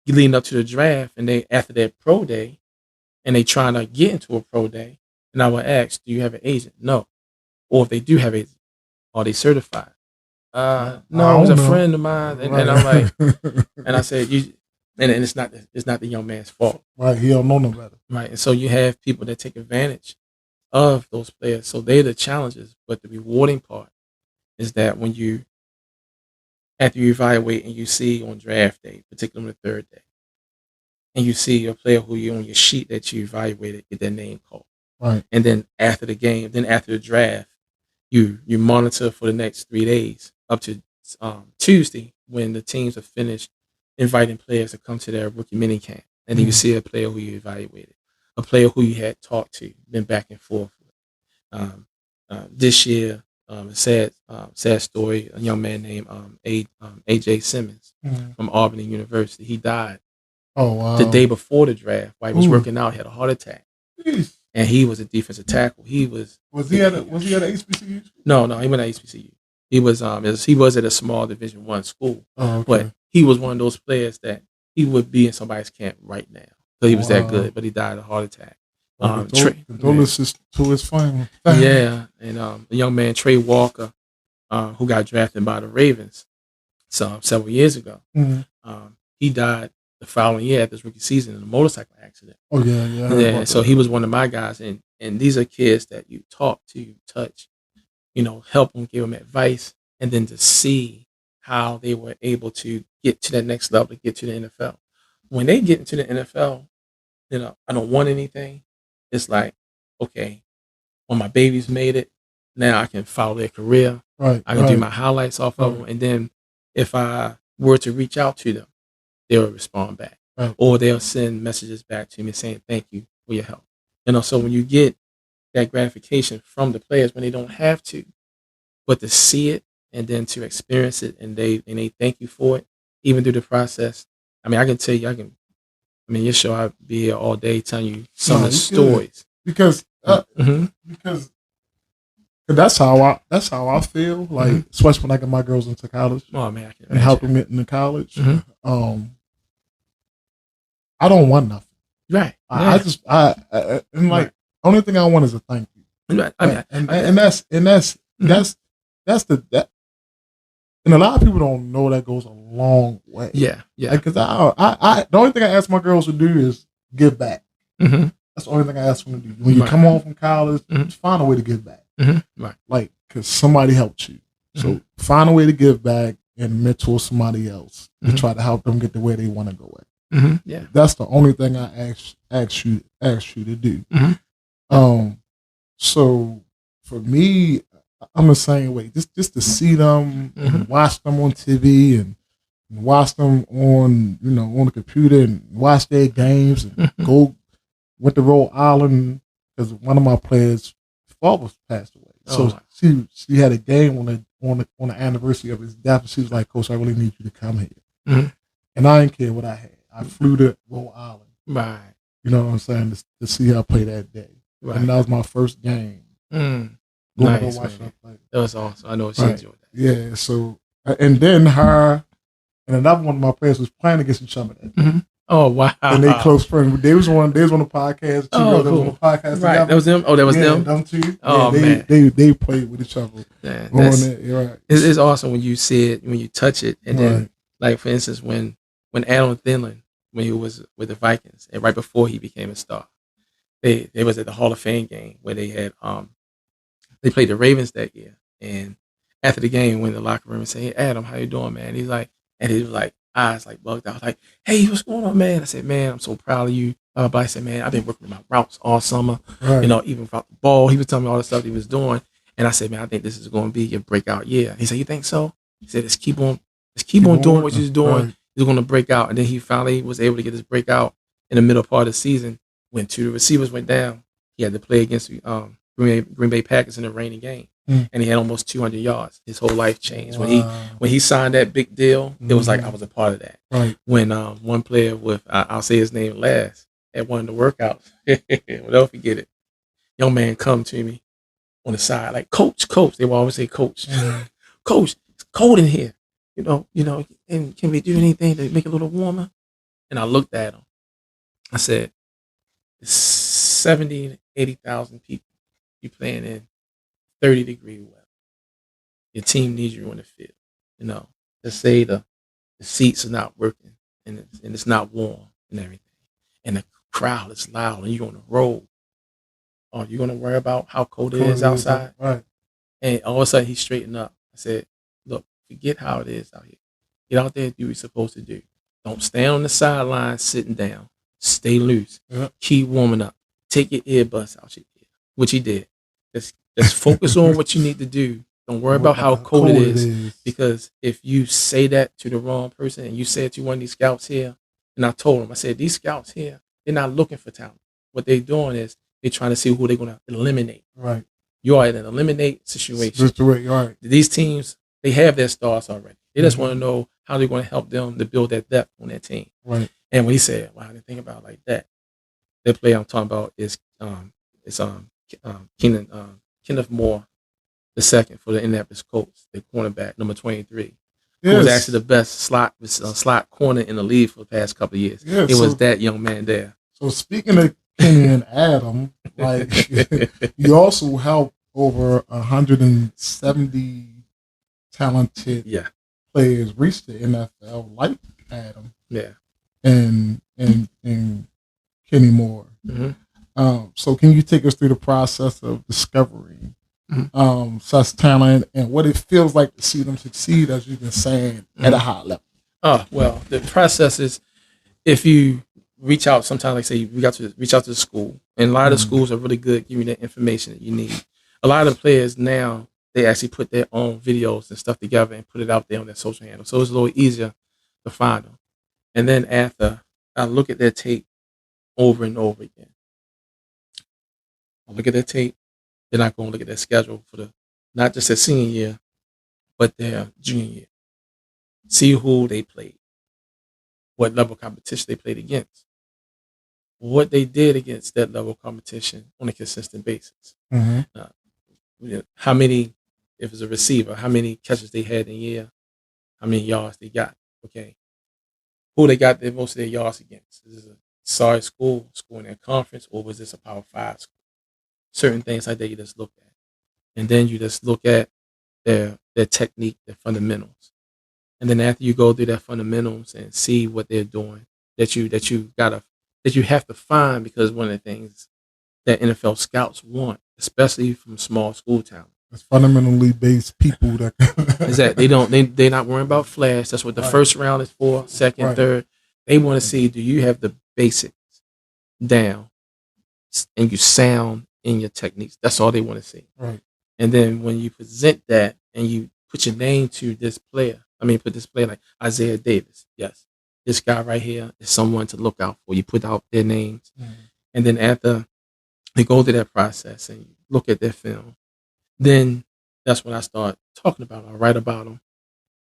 leading up to the draft, and they after their pro day, and they trying to get into a pro day, and I will ask, do you have an agent? No. Or if they do have an agent, are they certified? No, it was a friend of mine. And I'm like, and I said, and it's not the young man's fault. Right, he don't know no better. Right, and so you have people that take advantage of those players. So they're the challenges, but the rewarding part is that after you evaluate and you see on draft day, particularly on the third day, and you see a player who you on your sheet that you evaluated, get their name called. Right. And then after the game, after the draft, you monitor for the next 3 days up to Tuesday, when the teams are finished inviting players to come to their rookie mini camp. And then you see a player who you evaluated, a player who you had talked to, been back and forth with. This year, sad story, a young man named A.J. Simmons from Albany University. He died the day before the draft while he was working out. He had a heart attack. And he was a defensive tackle. Was he at HBCU? No, he went at HBCU. He was at a small Division I school. Oh, okay. But he was one of those players that he would be in somebody's camp right now. So he was that good, but he died of a heart attack. Condolences to his family. Yeah, and a young man, Trey Walker, who got drafted by the Ravens several years ago. He died the following year after his rookie season in a motorcycle accident. Oh yeah. So he was one of my guys, and these are kids that you talk to, you touch, help them, give them advice, and then to see how they were able to get to that next level, get to the NFL. When they get into the NFL, I don't want anything. It's like, okay, when my babies made it, now I can follow their career. Right. I can do my highlights off of them, and then if I were to reach out to them, they'll respond back, or they'll send messages back to me saying thank you for your help. So when you get that gratification from the players when they don't have to, but to see it and then to experience it, and they thank you for it, even through the process. I mean, I can tell you, I mean, your show, I'd be here all day telling you some of the stories. Because that's how I feel. Like, especially when I get my girls into college. Oh man, I can and help them get into college. Mm-hmm. I don't want nothing. Right. I just and like only thing I want is a thank you. Right. And that's and a lot of people don't know that goes a long way. Yeah. Yeah. Because I the only thing I ask my girls to do is give back. Mm-hmm. That's the only thing I ask them to do. When you come home from college, just find a way to give back. Mm-hmm. Right. Like, because somebody helped you. So find a way to give back and mentor somebody else to try to help them get to where they want to go at. Mm-hmm. Yeah. That's the only thing I ask you to do. So for me, I'm the same way. Just to see them and watch them on TV and watch them on on the computer and watch their games and went to Rhode Island because one of my players' father passed away. So she had a game on the anniversary of his death. And she was like, "Coach, I really need you to come here." And I didn't care what I had. I flew to Rhode Island. Right. You know what I'm saying? To see her play that day. Right. And that was my first game. Nice, man. That was awesome. I know she enjoyed that. Yeah. So, and then her and another one of my players was playing against each other that day. Oh wow! And they close friends. They was on the podcast. Oh, cool. On the podcast right. Together. That was them. Oh, that was them. Them two. Oh man, they played with each other. Yeah, right. It's awesome when you see it, when you touch it, and then like for instance, when Adam Thielen, when he was with the Vikings, and right before he became a star, they was at the Hall of Fame game where they had they played the Ravens that year, and after the game, went in the locker room and said, "Hey Adam, how you doing, man?" He's like, and he was like. Eyes like bugged out. I was like, "Hey, what's going on, man?" I said, "Man, I'm so proud of you." But I said, "Man, I've been working with my routes all summer. Even without the ball." He was telling me all the stuff he was doing, and I said, "Man, I think this is going to be your breakout year." He said, "You think so?" He said, "Let's keep on doing what you're doing. You're going to break out." And then he finally was able to get his breakout in the middle part of the season when two receivers went down. He had to play against Green Bay Packers in a rainy game. And he had almost 200 yards. His whole life changed when he signed that big deal. It was like I was a part of that. Right. When one player with I'll say his name last at one of the workouts, I'll never forget it. Young man come to me on the side like, "Coach." They will always say, "Coach, Coach, it's cold in here. You know, and can we do anything to make it a little warmer?" And I looked at him. I said, "It's 70,000 to 80,000 people you playing in 30-degree weather. Your team needs you on the field. Let's say the seats are not working and it's not warm and everything. And the crowd is loud and you're on the road. Are you going to worry about how cold it is outside?" Right. And all of a sudden he straightened up. I said, "Look, forget how it is out here. Get out there and do what you're supposed to do. Don't stand on the sideline sitting down. Stay loose. Keep warming up. Take your earbuds out your ear," which he did. Let's focus on what you need to do. Don't worry about how cold it is. Because if you say that to the wrong person and you say it to one of these scouts here, and I told him, I said, "These scouts here, they're not looking for talent. What they're doing is they're trying to see who they're going to eliminate." Right. You are in an eliminate situation. Right. These teams, they have their stars already. They just want to know how they're going to help them to build that depth on that team. Right. And when he said, "Wow, I didn't think about it like that." The player I'm talking about is Kenneth Moore II for the Indianapolis Colts, the cornerback, number 23. Who was actually the best slot corner in the league for the past couple of years. It was that young man there. So speaking of Kenny and Adam, like you also helped over 170 talented players reach the NFL, like Adam. Yeah. And Kenny Moore. So can you take us through the process of discovering such talent and what it feels like to see them succeed, as you've been saying, at a high level? Well, the process is if you reach out, sometimes like say we got to reach out to the school, and a lot of the schools are really good giving you the information that you need. A lot of the players now, they actually put their own videos and stuff together and put it out there on their social handle, so it's a little easier to find them. And then after I look at their tape over and over again, I look at their tape. Then I go and look at their schedule for not just their senior year, but their junior year. See who they played, what level of competition they played against. what they did against that level of competition on a consistent basis. How many, if it's a receiver, how many catches they had in a year, how many yards they got. Okay, who they got most of their yards against? Is this a sorry school in their conference, or was this a Power 5 school? Certain things like that you just look at, and then you just look at their technique, their fundamentals, and then after you go through their fundamentals and see what they're doing, that you have to find, because one of the things that NFL scouts want, especially from small school talent, it's fundamentally based people that is that they're not worrying about flash. That's what the first round is for. Second, third, they want to see, do you have the basics down and you sound in your techniques. That's all they want to see. Right. And then when you present that and you put your name to this player, put this player like Isaiah Davis. Yes, this guy right here is someone to look out for. You put out their names, and then after they go through that process and you look at their film, then that's when I start talking about them. I write about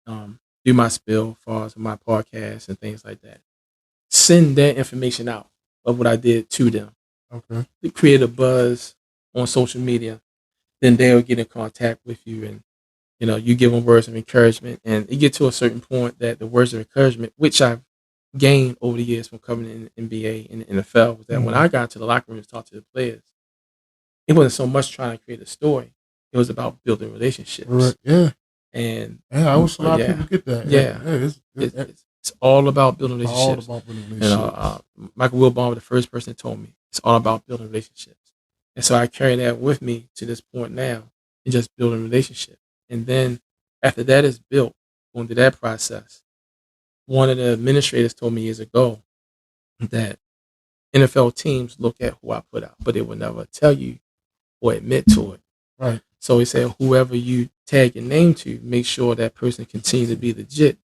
them, do my spill as far as my podcast and things like that. Send that information out of what I did to them. Okay. To create a buzz on social media, then they'll get in contact with you, and you give them words of encouragement, and you get to a certain point that the words of encouragement, which I've gained over the years from covering in the NBA and the NFL, was that when I got to the locker room to talk to the players, it wasn't so much trying to create a story; it was about building relationships. Right. Yeah. And I wish a lot of people get that. Yeah. It's all about building relationships. All about building relationships. Michael Wilbon was the first person that told me it's all about building relationships. And so I carry that with me to this point now, and just building relationships. And then after that is built, going through that process, one of the administrators told me years ago that NFL teams look at who I put out, but they will never tell you or admit to it. Right. So he said, whoever you tag your name to, make sure that person continues to be legit,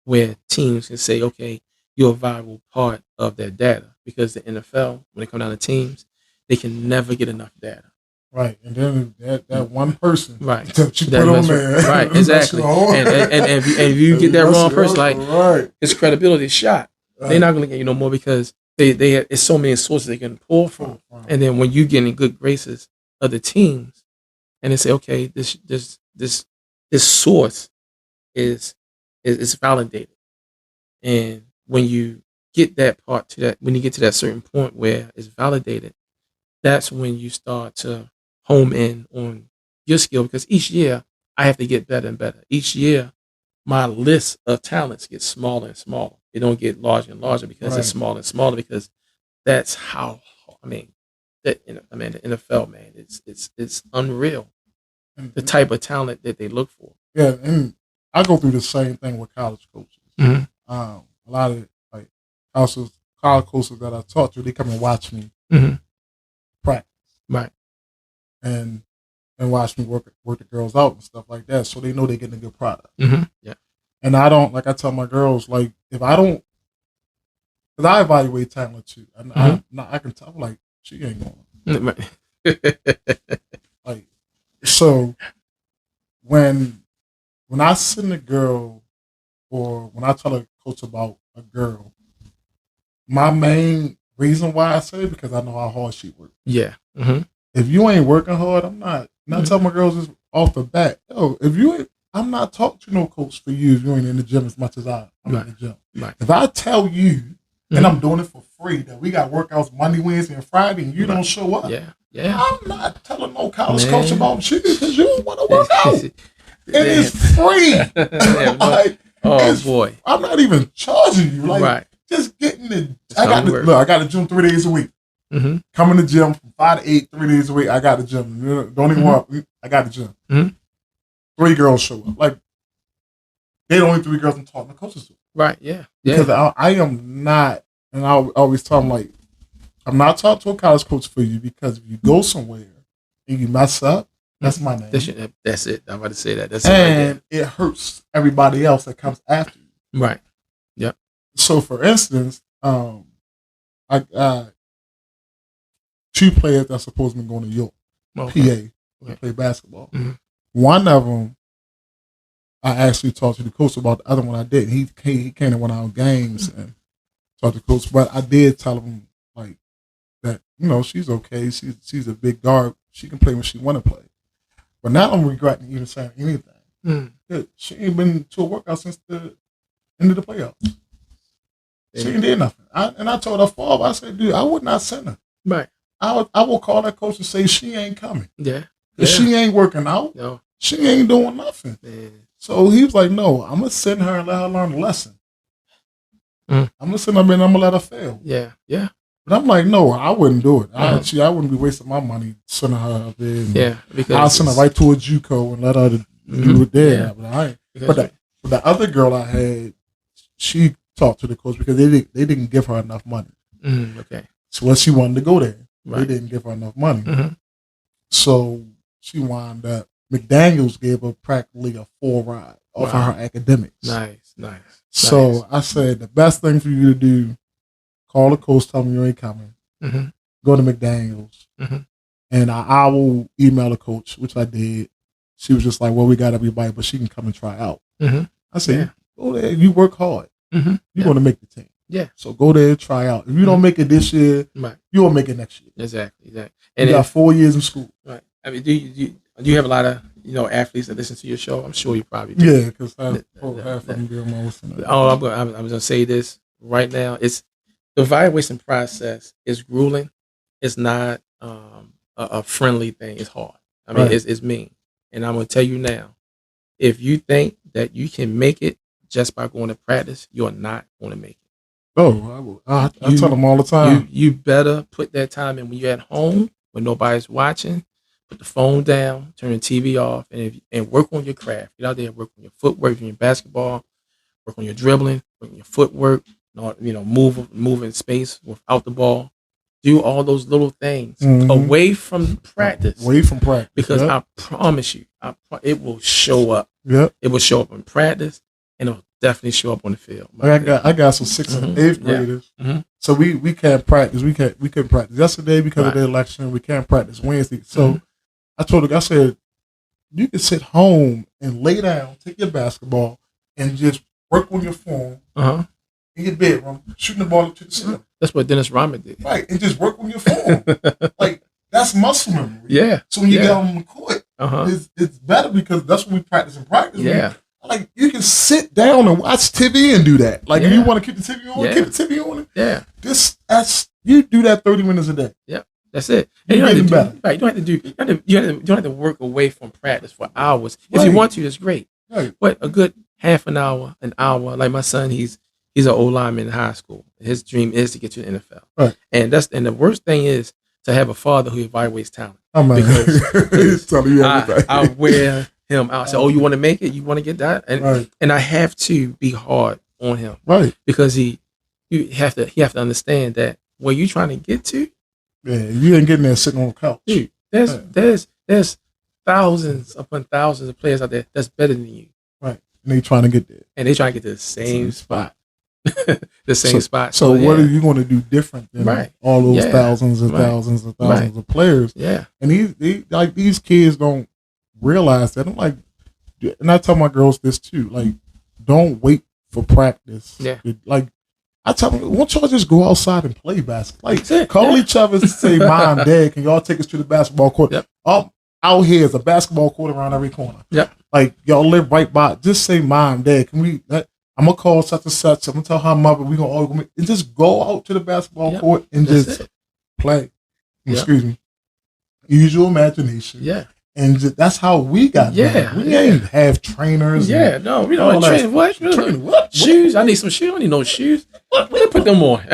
where teams can say, okay, you're a viable part of their data. Because the NFL, when it comes down to teams, they can never get enough data. Right. And then that one person that you put on there. Right, exactly. And if you get that wrong person, his credibility is shot. Right. They're not going to get you no more, because they have, it's so many sources they can pull from. Right. And then when you get in good graces of the teams, and they say, okay, this source is validated. And when you get that part to that, when you get to that certain point where it's validated, that's when you start to home in on your skill, because each year I have to get better and better. Each year my list of talents gets smaller and smaller. They don't get larger and larger because it's smaller and smaller, because that's how the NFL, man, it's unreal, the type of talent that they look for. Yeah, and I go through the same thing with college coaches. Mm-hmm. A lot of college coaches that I talk to, they come and watch me practice, right, and watch me work the girls out and stuff like that, so they know they're getting a good product. Mm-hmm. Yeah, and I don't, like I tell my girls, like, if I don't, because I evaluate talent too, and I can tell, like, she ain't going. Like, so when I send a girl, or when I tell a coach about a girl, my main reason why I say it, because I know how hard she works. Yeah. Mm-hmm. If you ain't working hard, I'm not telling my girls this off the bat. Yo, if you ain't, I'm not talking to no coach for you if you ain't in the gym as much as I'm in the gym. Right. If I tell you, and I'm doing it for free, that we got workouts Monday, Wednesday, and Friday, and you don't show up, I'm not telling no college coach about you, because you don't want to work out. It is free. Boy, I'm not even charging you. Like, just getting the. I got the gym 3 days a week. Mm-hmm. Come in the gym from 5 to 8, 3 days a week. I got the gym. Don't even walk. I got the gym. Mm-hmm. 3 girls show up. Like, they the only 3 girls I'm talking to coaches to. Right. Yeah. Because I am not, and I always tell them, like, I'm not talking to a college coach for you, because if you go somewhere and you mess up, that's my name. That's it. I'm about to say that. That's and it hurts everybody else that comes after you. Right. Yep. So, for instance, I got 2 players that's supposed to be going to York, PA, to play basketball. Mm-hmm. One of them, I actually talked to the coach about. The other one I didn't. He came to one of our games and talked to the coach. But I did tell him, like, that she's okay. She's a big guard. She can play when she want to play. But now I'm regretting even saying anything. She ain't been to a workout since the end of the playoffs. She ain't did nothing. I told her father, I said, dude, I would not send her. Right. I will call that coach and say she ain't coming. Yeah. If she ain't working out, she ain't doing nothing. Man. So he was like, no, I'm going to send her and let her learn a lesson. I'm going to send her and I'm going to let her fail. Yeah. Yeah. But I'm like, no, I wouldn't do it. I wouldn't be wasting my money sending her up there. Yeah. Because I'll send her right to a JUCO and let her do it there. Yeah. But the other girl I had, she talked to the coach because they didn't give her enough money. Okay. So she wanted to go there. Right. They didn't give her enough money. So she wound up, McDaniels gave her practically a full ride off of her academics. Nice. So I said, the best thing for you to do, call the coach, tell him you ain't coming. Go to McDaniels. And I will email the coach, which I did. She was just like, well, we got everybody, but she can come and try out. I said, go there, you work hard. You're going to make the team. Yeah. So go there, try out. If you don't make it this year, you won't make it next year. Exactly. And you got 4 years in school. Right. I mean, do you have a lot of athletes that listen to your show? I'm sure you probably do. Yeah, because half of them do most of it. I'm going to say this right now. It's the evaluation process is grueling. It's not a friendly thing. It's hard. I mean, it's mean. And I'm going to tell you now, if you think that you can make it just by going to practice, you're not going to make it. Oh, I tell them all the time. You better put that time in when you're at home, when nobody's watching. Put the phone down, turn the TV off, and work on your craft. Get out there and work on your footwork, on your basketball, work on your dribbling, work on your footwork. Move in space without the ball. Do all those little things away from practice. Because I promise you, it will show up. Yep. It will show up in practice, and it'll definitely show up on the field. I got some 6th and 8th graders. So we can't practice. We couldn't practice yesterday because of the election. We can't practice Wednesday. So I told her, I said, you can sit home and lay down, take your basketball, and just work on your form in your bedroom, shooting the ball up to the ceiling. That's what Dennis Rodman did. Right, and just work on your form. Like, that's muscle memory. Yeah. So when you get on the court, it's better because that's when we practice. Yeah. Like, you can sit down and watch TV and do that. Like, if you want to keep the TV on, keep the TV on. Yeah. You do that 30 minutes a day. Yeah. That's it. And you don't have to work away from practice for hours. If you want to, that's great. Right. But a good half an hour, like my son, he's an old lineman in high school. His dream is to get to the NFL. Right. And the worst thing is to have a father who evaluates talent. Oh man, he's telling you everything. I wear him out. I say, you want to make it? You want to get that? And I have to be hard on him. Right. Because you have to understand that where you're trying to get to. Yeah, you ain't getting there sitting on the couch. Dude, there's thousands upon thousands of players out there that's better than you. Right. And they trying to get there. And they trying to get to the same spot. The same spot. So what are you going to do different than all those thousands and thousands and thousands of players? Yeah. And these kids don't realize that. I'm like, and I tell my girls this too. Like, don't wait for practice. Yeah. Like, I tell them, why don't y'all just go outside and play basketball? Like, call each other and say, Mom, Dad, can y'all take us to the basketball court? Yep. Out here is a basketball court around every corner. Yep. Like, y'all live right by. Just say, Mom, Dad, can we? I'm gonna call such and such. I'm gonna tell her mother we gonna all go and just go out to the basketball court and just play. Excuse me. Use your imagination. Yeah. And that's how we got. Yeah. We ain't have trainers. Yeah. No, we don't train. What? Shoes. I need some shoes. I don't need no shoes. What? We put them on.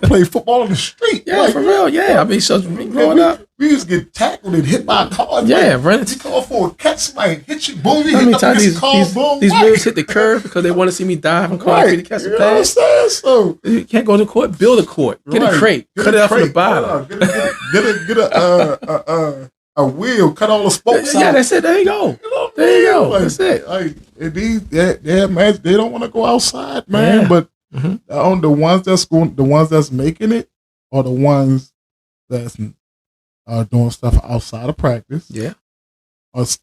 Play football on the street. Yeah, for real. Yeah. I mean, so growing up, we used to get tackled and hit by a car. Yeah, running. You call for a catch, somebody hit you, boom. You hit these moves hit the curve because they want to see me dive and call me to catch the pass. So you can't go to the court. Build a court. Get a crate. Cut it out from the bottom. Get a wheel, cut all the spokes out. Yeah, that's it. There you go. There you go. That's it. Like, they don't want to go outside, man. But on the ones that's making it are the ones that's doing stuff outside of practice. Yeah.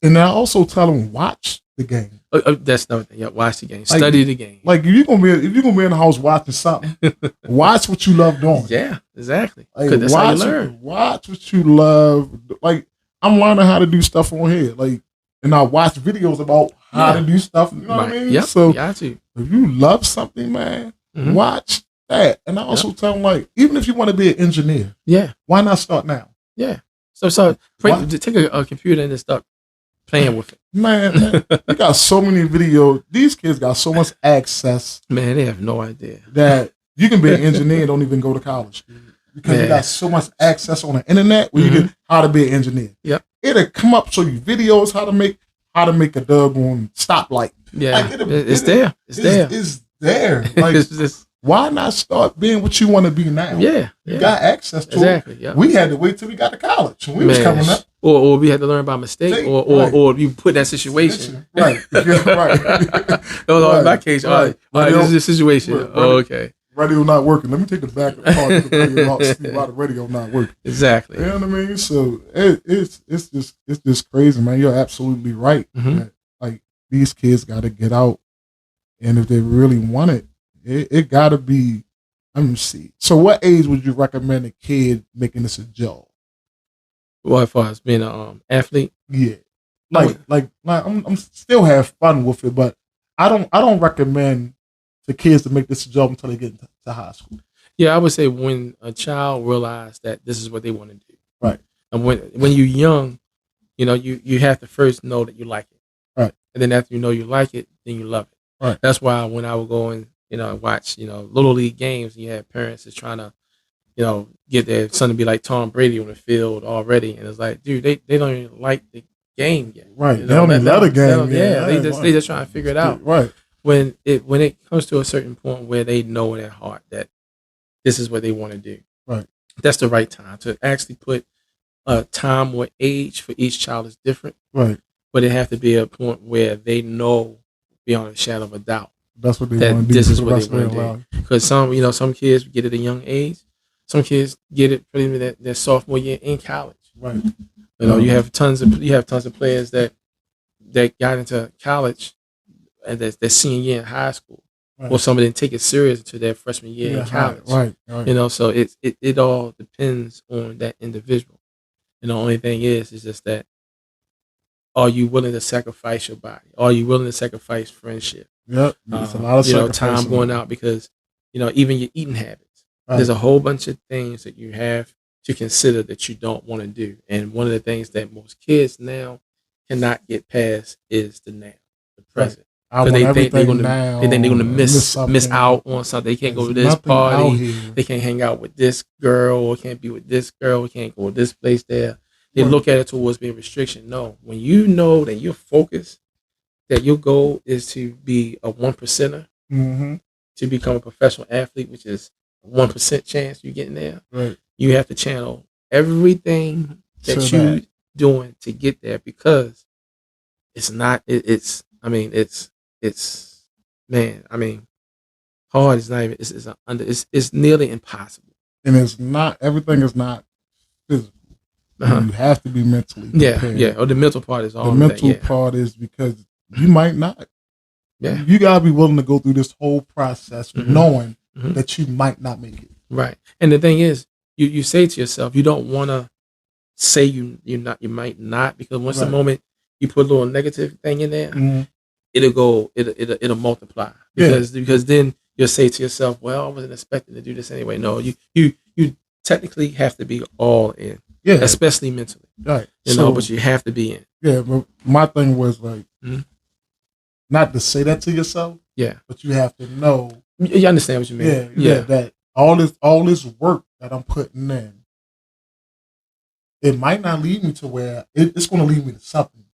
And I also tell them, watch the game. That's another thing. Yeah, watch the game. Study the game. Like if you're gonna be in the house watching something, watch what you love doing. Yeah, exactly. Like, That's how you learn. Watch what you love. Like I'm learning how to do stuff on here. Like, and I watch videos about how to do stuff. You know what I mean? Yep. So got you. If you love something, man, watch that. And I also tell them, like, even if you want to be an engineer, why not start now? Yeah. So take a computer and just start playing with it. Man, you got so many videos. These kids got so much access. Man, they have no idea that you can be an engineer and don't even go to college. Because you got so much access on the internet where you can how to be an engineer. Yep. It'll come up, show you videos how to make a doggone stoplight. Yeah. Like it's there. Like it's just, why not start being what you want to be now? Yeah. You got access to it. Yep. We had to wait till we got to college when we was coming up. Or we had to learn by mistake, or you put that situation. Right. Right. No, in my case, all right, this is the situation. Okay. Radio not working. Let me take the back of the car to the radio out, see why the radio not working. Exactly. You know what I mean? So it's just crazy, man. You're absolutely right. That, like, these kids got to get out, and if they really want it got to be. Let me see. So, what age would you recommend a kid making this a job? Well, as far as being an athlete, yeah, like I'm still have fun with it, but I don't recommend the kids to make this a job until they get into high school. Yeah, I would say when a child realizes that this is what they want to do, right? And when you're young, you have to first know that you like it, right? And then after you know you like it, then you love it, right? That's why when I would go and watch little league games, and you have parents that's trying to get their son to be like Tom Brady on the field already, and it's like, dude, they don't even like the game yet, right? They don't even love the game, they just trying to figure it out, right? When it comes to a certain point where they know in their heart that this is what they want to do, right? That's the right time to actually put a time or age for each child is different, right? But it have to be a point where they know beyond a shadow of a doubt that's what they want to do. This is what they want to do. Because some kids get it at a young age, some kids get it pretty much their sophomore year in college, right? You have tons of players that got into college and their senior year in high school, right. Or some didn't take it serious until their freshman year in college, right? So it all depends on that individual. And the only thing is just that, are you willing to sacrifice your body? Are you willing to sacrifice friendship? Yep, it's a lot of sacrifice. Time going out because even your eating habits. Right. There's a whole bunch of things that you have to consider that you don't want to do, and one of the things that most kids now cannot get past is the present. Because they think they're going to miss out on something. They can't go to this party. They can't hang out with this girl, or can't be with this girl. Or can't go to this place there. They look at it towards being restriction. No, when you know that you're focused, that your goal is to be a 1%er, to become a professional athlete, which is a 1% chance you're getting there. Right. You have to channel everything that you're doing to get there, because it's not. It's hard is not even. It's nearly impossible. And it's not. Everything is not physical. You have to be mentally prepared. Yeah. Or the mental part is all. The mental part is because you might not. Yeah. You gotta be willing to go through this whole process knowing that you might not make it. Right. And the thing is, you say to yourself, you don't want to say you might not, because once the moment you put a little negative thing in there, it'll multiply, because then you'll say to yourself, well, I wasn't expecting to do this anyway. No, you technically have to be all in, especially mentally, right? But you have to be in. Yeah, but my thing was like, not to say that to yourself, but you have to know. You understand what you mean? Yeah. That all this work that I'm putting in, it might not lead me to where it's going to lead me to something,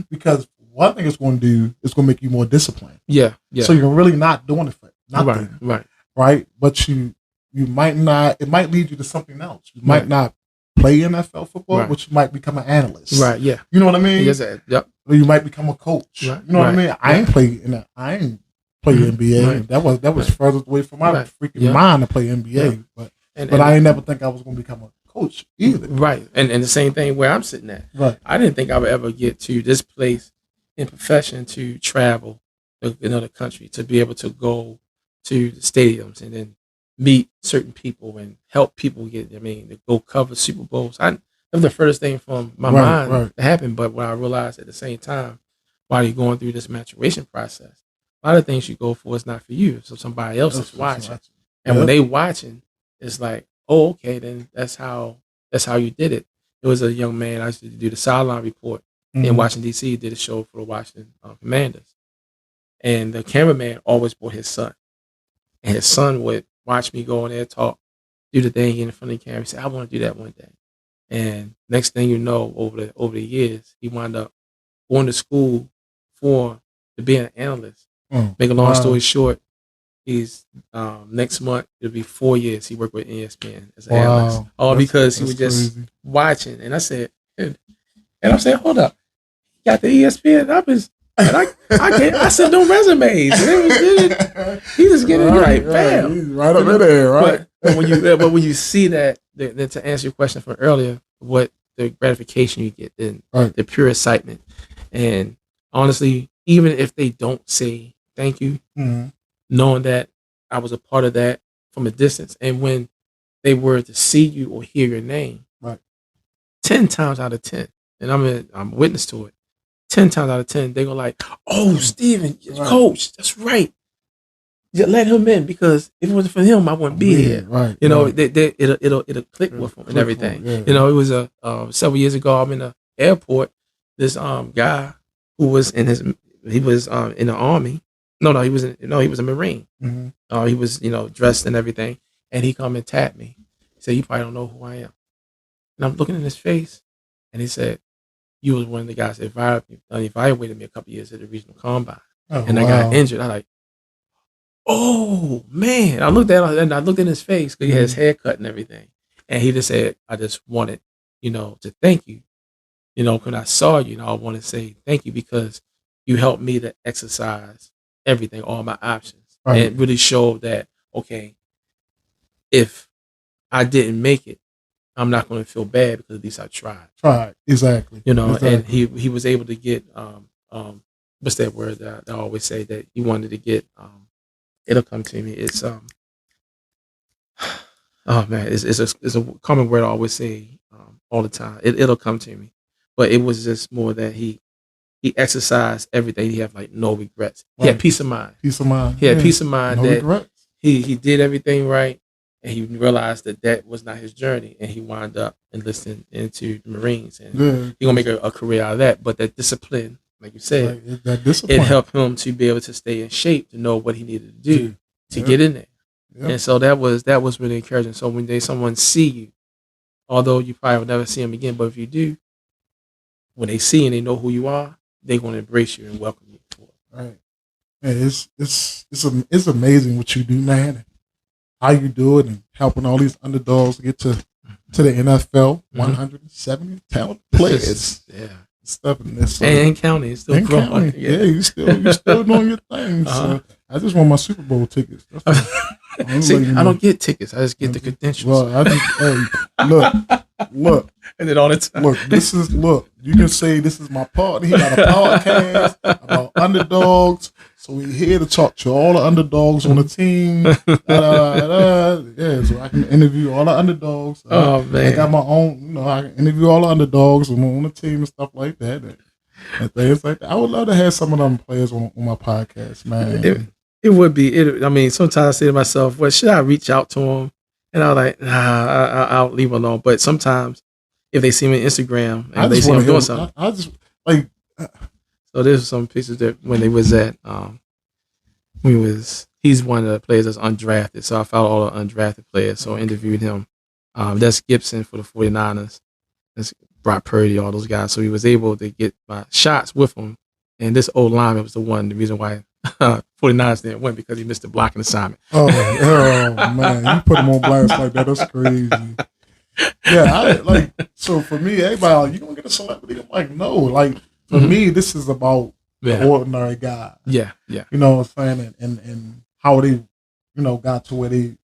because one thing it's going to do is going to make you more disciplined. Yeah. So you're really not doing it for nothing, right? But you might not. It might lead you to something else. You might not play NFL football, but you might become an analyst. Right. Yeah. You know what I mean? Yes. Yep. Or you might become a coach. Right. You know what I mean? I ain't play NBA. Right. That was further away from my freaking mind to play NBA. But I ain't never think I was going to become a coach either. Right. And the same thing where I'm sitting at. Right. I didn't think I would ever get to this place in profession to travel to another country, to be able to go to the stadiums and then meet certain people and help people to go cover Super Bowls. That was the first thing from my mind that happened. But what I realized at the same time, while you're going through this maturation process, a lot of things you go for is not for you. So somebody else is watching. And when they watching, it's like, oh, okay, then that's how you did it. It was a young man, I used to do the sideline report in Washington, D.C., did a show for the Washington Commanders. And the cameraman always brought his son. And his son would watch me go in there, talk, do the thing in front of the camera. He said, I want to do that one day. And next thing you know, over the years, he wound up going to school to be an analyst. Make a long story short, he's next month, it'll be 4 years he worked with ESPN as an analyst. All because he was just watching. And I said, hold up. You got the ESPN up I sent no resumes. He just getting bam. He's right up in there, right? But when you see that, to answer your question from earlier, what the gratification you get, then the pure excitement. And honestly, even if they don't say thank you, knowing that I was a part of that from a distance, and when they were to see you or hear your name, 10 times out of 10, and I'm a witness to it, 10 times out of 10, they go like, oh, Steven, coach, that's right. Just let him in, because if it wasn't for him, I wouldn't be here. It'll click with him and everything. It was several years ago, I'm in the airport. This guy who was in the Army. He was a Marine. He was dressed and everything, and he come and tapped me. He said, "You probably don't know who I am." And I'm looking in his face, and he said, "You was one of the guys that evaluated me a couple years at the regional combine, and I got injured." I'm like, "Oh man!" I looked in his face, because he had his hair cut and everything, and he just said, "I just wanted, to thank you. When I saw you, I want to say thank you, because you helped me to exercise everything, all my options, and it really showed that, okay, if I didn't make it, I'm not going to feel bad, because at least I tried." Exactly. And he was able to get what's that word that I always say that he wanted to get it'll come to me. It's oh man, it's a common word I always say all the time. It'll come to me, but it was just more that he exercised everything. He had no regrets. He had peace of mind. He had peace of mind that regrets. He did everything right. And he realized that was not his journey, and he wound up enlisting into the Marines, and he gonna make a career out of that. But that discipline, like you said, it helped him to be able to stay in shape, to know what he needed to do to get in there. And so that was really encouraging. So when someone see you, although you probably will never see them again, but if you do, when they see and they know who you are, they're gonna embrace you and welcome you. Right. Man, it's amazing what you do, man. How you do it, and helping all these underdogs get to the NFL, 170 talent players, stuff in this, and counting, it's still growing. You still doing your thing. So I just want my Super Bowl tickets. See, I don't get tickets. I just get the credentials. Well, I just look, and then all the time. You can say this is my partner. He got a podcast about underdogs. So we're here to talk to all the underdogs on the team. So I can interview all the underdogs. Man. I got my own, I can interview all the underdogs on the team and stuff like that. And things like that. I would love to have some of them players on my podcast, man. It would be. Sometimes I say to myself, well, should I reach out to them? And I'm like, nah, I'll leave them alone. But sometimes if they see me on Instagram and they see me doing something. I just like... So there's some pieces that when they was at, he's one of the players that's undrafted. So I followed all the undrafted players. So I interviewed him. That's Gibson for the 49ers. That's Brock Purdy, all those guys. So he was able to get my shots with him. And this old lineman was the reason why 49ers didn't win, because he missed the blocking assignment. Oh man, you put him on blast like that. That's crazy. Yeah, so for me, everybody, you gonna get a celebrity? I'm like, no, like. For me, this is about the ordinary guy. Yeah. You know what I'm saying? And how they, got to where they,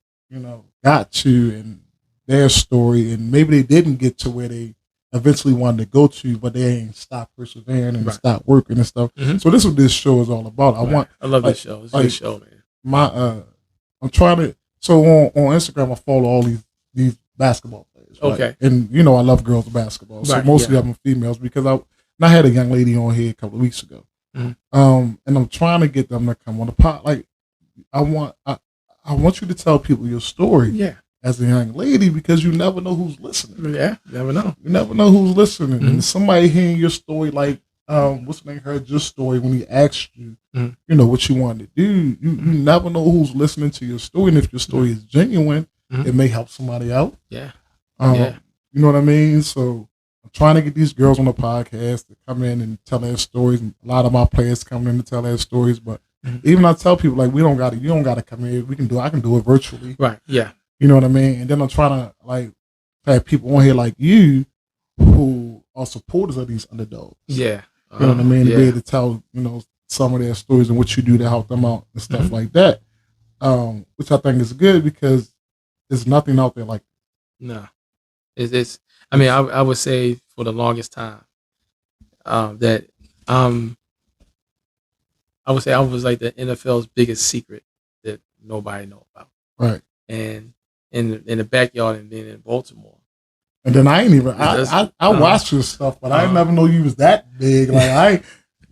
got to, and their story, and maybe they didn't get to where they eventually wanted to go to, but they ain't stop persevering and Right. stop working and stuff. Mhm. So this is what this show is all about. I love like, this show. It's a good show, man. I'm trying to. So on Instagram, I follow all these basketball players. Right? Okay. And you know I love girls basketball, so Right, mostly yeah. I'm females because I had a young lady on here a couple of weeks ago, Mhm. and I'm trying to get them to come on the pod. Like I want you to tell people your story Yeah. as a young lady because you never know who's listening. Yeah. You never know. You never know who's listening, Mhm. and somebody hearing your story, like what's the name, heard your story when he asked you, Mhm. you know what you wanted to do. You never know who's listening to your story, and if your story is genuine, Mhm. it may help somebody out. Yeah. You know what I mean? So I'm trying to get these girls on the podcast to come in and tell their stories. And a lot of my players come in to tell their stories, but Mhm. even I tell people like you don't gotta come in. I can do it virtually. Right. Yeah. You know what I mean? And then I'm trying to like have people on here like you who are supporters of these underdogs. Yeah. You know what I mean? Yeah. To be able to tell, you know, some of their stories and what you do to help them out and stuff Mhm. like that. Which I think is good because there's nothing out there like No. It's I mean, I would say for the longest time, that I would say I was like the NFL's biggest secret that nobody know about. right. And in the backyard and being in Baltimore. And then I ain't even That's- I watched your stuff, but I uh-huh. never know you was that big. Like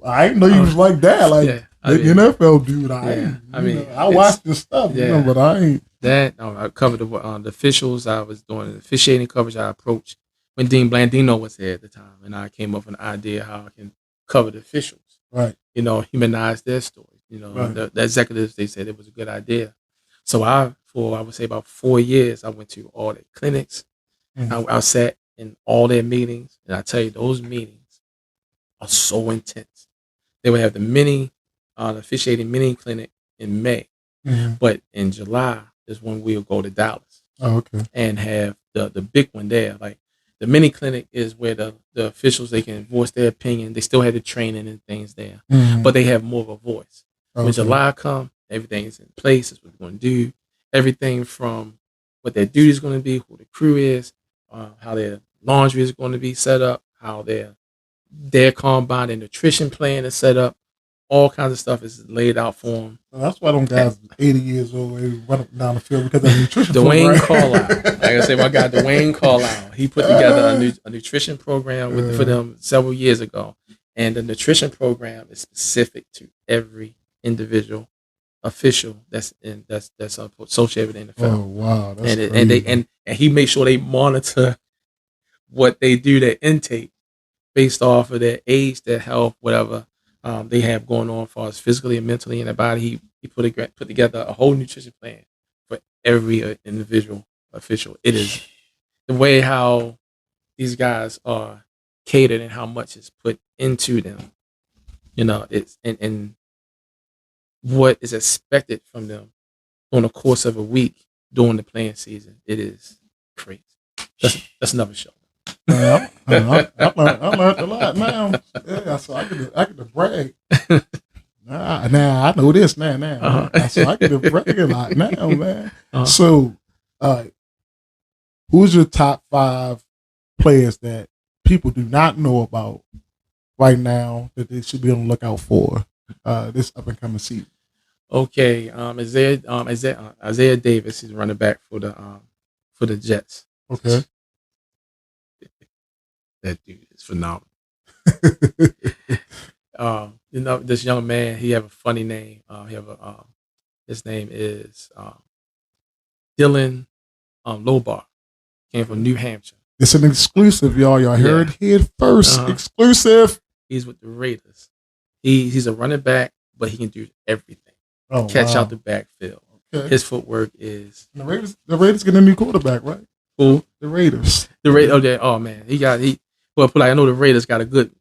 I didn't know you was like that. Like Yeah, the NFL dude. I watched your stuff, you know, but I ain't. That I covered the officials. I was doing the officiating coverage. I approached when Dean Blandino was here at the time, and I came up with an idea how I can cover the officials. Right. You know, humanize their story. You know, Right. the executives, they said it was a good idea. So I would say about 4 years, I went to all their clinics. Mhm. I sat in all their meetings, and I tell you, those meetings are so intense. They would have the officiating mini clinic in May, Mhm. but in July is when we'll go to Dallas Oh, okay. and have the big one there. Like the mini clinic is where the officials, they can voice their opinion. They still have the training and things there, Mhm. but they have more of a voice. When Okay. July come, everything's in place. That's what we're going to do. Everything from what their duty is going to be, who the crew is, how their laundry is going to be set up, how their combine and nutrition plan is set up. All kinds of stuff is laid out for them. So that's why them guys 80 years old, they run up and down the field because of the nutrition Dwayne program. Carlisle, like I say, my guy Dwayne Carlisle, he put together a nutrition program for them several years ago, and the nutrition program is specific to every individual official that's associated with the NFL. Oh wow, that's and crazy. and he makes sure they monitor what they do, their intake, based off of their age, their health, whatever they have going on as far as physically and mentally in their body. He put together a whole nutrition plan for every individual official. It is the way how these guys are catered and how much is put into them. You know, it's and what is expected from them on the course of a week during the playing season. It is crazy. That's another show. Man, I learned a lot now. Yeah, so I get to brag. Now I know this now. So I get to brag a lot now, man. So, who's your top 5 players that people do not know about right now that they should be on the lookout for this up and coming season? Okay, Isaiah Davis is running back for the Jets. Okay. That dude is phenomenal. You know, this young man, he have a funny name. His name is Thielen Lobar. Came from New Hampshire. It's an exclusive, y'all. Y'all heard it here first. Exclusive. He's with the Raiders. He's a running back, but he can do everything. Catch out the backfield. Okay. His footwork is the Raiders getting a new quarterback, right? Who? The Raiders. Oh man, But I know the Raiders got a good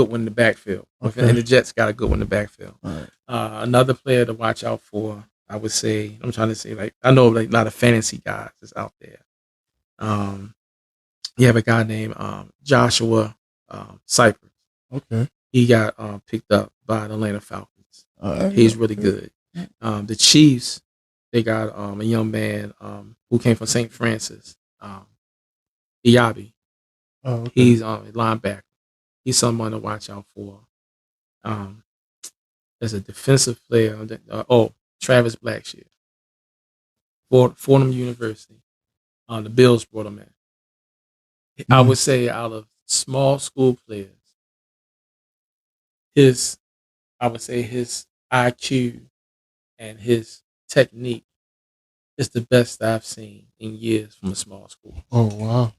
one in the backfield, and the Jets got a good one in the backfield. Right. Another player to watch out for, I would say, I'm trying to say, like, I know like a lot of fantasy guys is out there. You have a guy named Joshua Cypress. Okay. He got picked up by the Atlanta Falcons. He's really good. The Chiefs, they got a young man who came from St. Francis, Iyabi. Oh, okay. He's a linebacker. He's someone to watch out for. As a defensive player, Travis Blackshear, Fordham University. The Bills brought him in. I would say out of small school players, his IQ and his technique is the best I've seen in years from a small school. Oh, wow.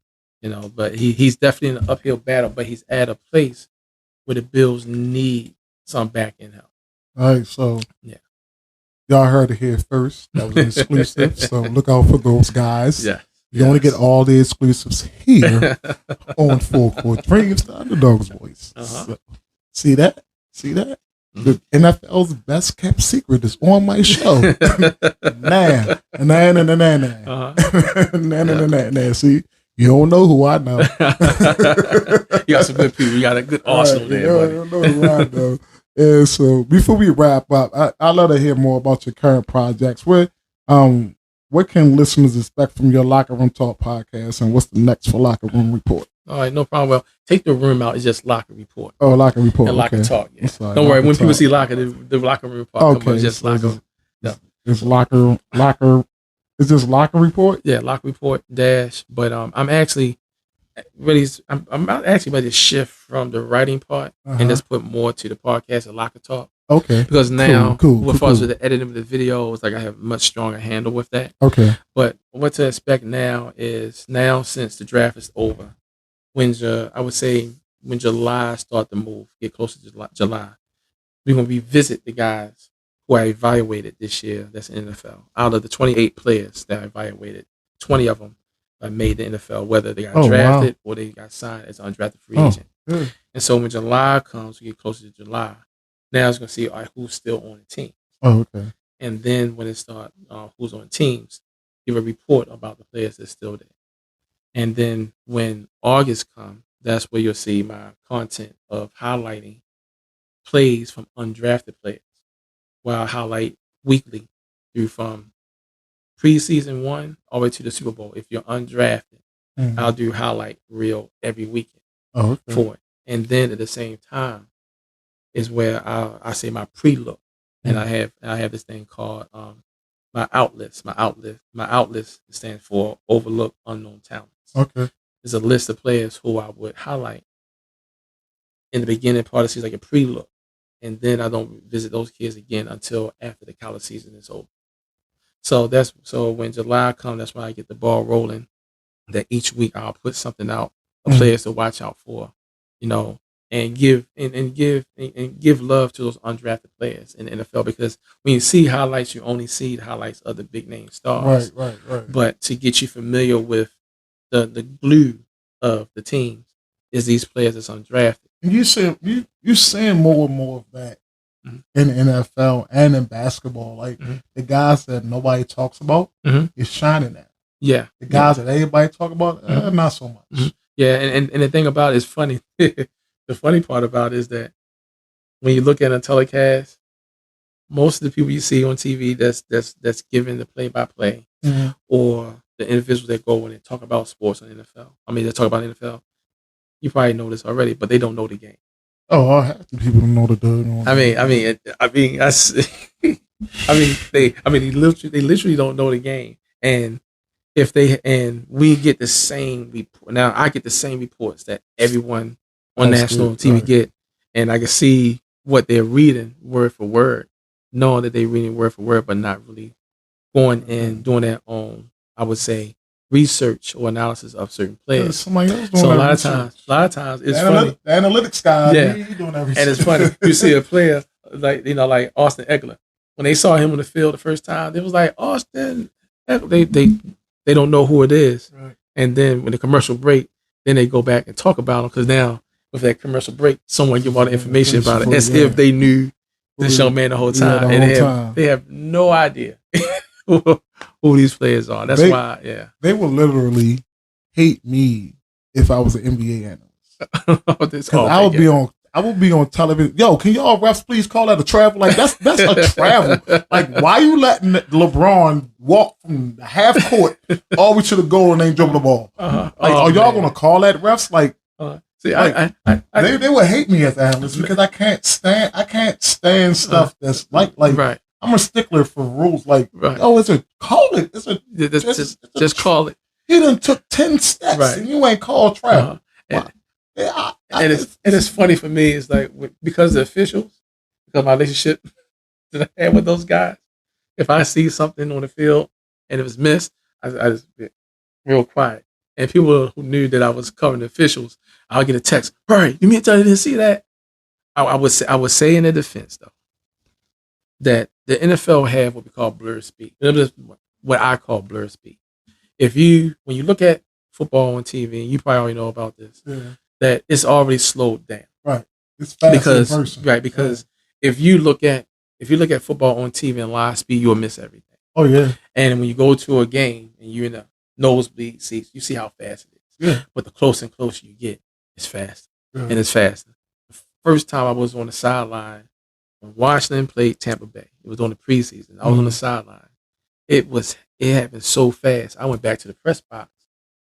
But he's definitely in an uphill battle, but he's at a place where the Bills need some back end help. All right, so yeah, y'all heard it here first. That was an exclusive, so look out for those guys. Yeah. You only get all the exclusives here on Full Court Dreams, the Underdawgs voice. So, see that? The NFL's best kept secret is on my show. Nah. See, you don't know who I know. You got some good people. You got a good arsenal there, buddy. You don't know who I know. And so, before we wrap up, I'd love to hear more about your current projects. What can listeners expect from your Locker Room Talk podcast, and what's the next for Locker Room Report? All right, no problem. Well, Take the Room Out is just Locker Report. Oh, Locker Report. And Locker okay. Talk, yeah. Sorry, don't worry, when Talk. people see Locker, the Locker Room Report. Okay. It's just Locker. It's Locker. Is this Locker Report? Yeah, Locker Report dash. But I'm actually ready to shift from the writing part and just put more to the podcast and Locker Talk. Okay. Because now, cool. As far as the editing of the videos, like I have a much stronger handle with that. Okay. But what to expect now is since the draft is over, when July start to move, get closer to July, we're gonna revisit the guys who I evaluated this year. That's in the NFL. Out of the 28 players that I evaluated, 20 of them made the NFL, whether they got drafted or they got signed as an undrafted free agent. Good. And so when July comes, we get closer to July. Now it's going to see who's still on the team. Oh, okay. And then when it starts, who's on teams, give a report about the players that's still there. And then when August comes, that's where you'll see my content of highlighting plays from undrafted players, where I highlight weekly through from preseason 1 all the way to the Super Bowl. If you're undrafted, I'll do highlight reel every weekend for it. And then at the same time, is where I say my pre-look, and I have this thing called my outlist. My outlist stands for overlooked unknown talents. Okay, it's a list of players who I would highlight in the beginning part of the season, like a pre-look, and then I don't visit those kids again until after the college season is over. So when July comes, that's when I get the ball rolling. That each week I'll put something out of players to watch out for, and give love to those undrafted players in the NFL, because when you see highlights, you only see the highlights of the big name stars. Right. But to get you familiar with the glue of the teams is these players that's undrafted. And you're seeing more and more of that in the NFL and in basketball. Like the guys that nobody talks about is shining now. Yeah. The guys that everybody talk about, not so much. Yeah, and the thing about it is funny. The funny part about it is that when you look at a telecast, most of the people you see on TV that's giving the play-by-play or the individuals that go and talk about sports on NFL. I mean, they talk about NFL. You probably know this already, but they don't know the game. Oh, half the people don't know the game. They literally don't know the game. And we get the same report. Now I get the same reports that everyone on national TV get, and I can see what they're reading word for word, knowing that they're reading word for word, but not really going and doing their own, I would say, research or analysis of certain players. Somebody else doing so a lot of times it's funny. The analytics guy, he doing that research. And it's funny. You see a player like Austin Eckler. When they saw him on the field the first time, it was like Austin Eckler. They don't know who it is. Right. And then when the commercial break, then they go back and talk about him, because now with that commercial break, someone give all the information about it as if they knew this young man the whole time. They have no idea who these players are. That's why, they would literally hate me if I was an NBA analyst. I will be on television. Yo, can y'all refs please call that a travel? Like that's a travel. Like why you letting LeBron walk from the half court all the way to the goal and ain't dribble the ball? Like are y'all gonna call that refs? Like see, like, they would hate me as analysts because I can't stand stuff that's like right. I'm a stickler for rules. Like right. oh, call it. Just call it. He done took 10 steps and you ain't called travel. And it's funny for me. It's like because the officials, because my relationship that I had with those guys. If I see something on the field and it was missed, I just get real quiet. And people who knew that I was covering the officials, I'll get a text. Hurry, you mean to tell you didn't see that? I would say in their defense though that the NFL have what we call blur speed. What I call blur speed. When you look at football on TV, and you probably already know about this, that it's already slowed down. Right. It's fast because if you look at football on TV in live speed, you'll miss everything. Oh yeah. And when you go to a game and you're in the nosebleed seats, you see how fast it is. Yeah. But the closer and closer you get, it's faster. Yeah. And it's faster. The first time I was on the sideline when Washington played Tampa Bay, it was on the preseason. I was on the sideline. It happened so fast. I went back to the press box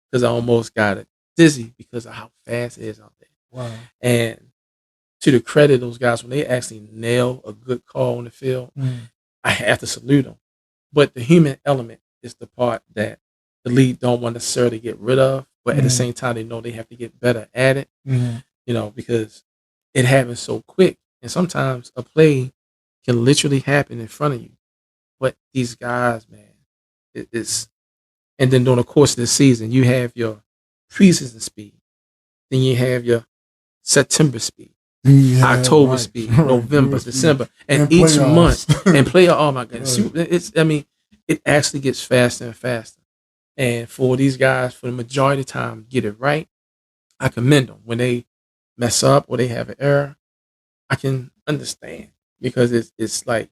because I almost got it dizzy because of how fast it is out there. Wow. And to the credit of those guys, when they actually nail a good call on the field, I have to salute them. But the human element is the part that the league don't want necessarily get rid of, but at the same time, they know they have to get better at it, because it happens so quick. And sometimes a play can literally happen in front of you. But these guys, man, it's and then during the course of the season, you have your preseason speed, then you have your September speed, October speed, November, December, and each playoffs. month and play. Oh my goodness, it actually gets faster and faster. And for these guys, for the majority of the time, get it right. I commend them. When they mess up or they have an error, I can understand because it's like,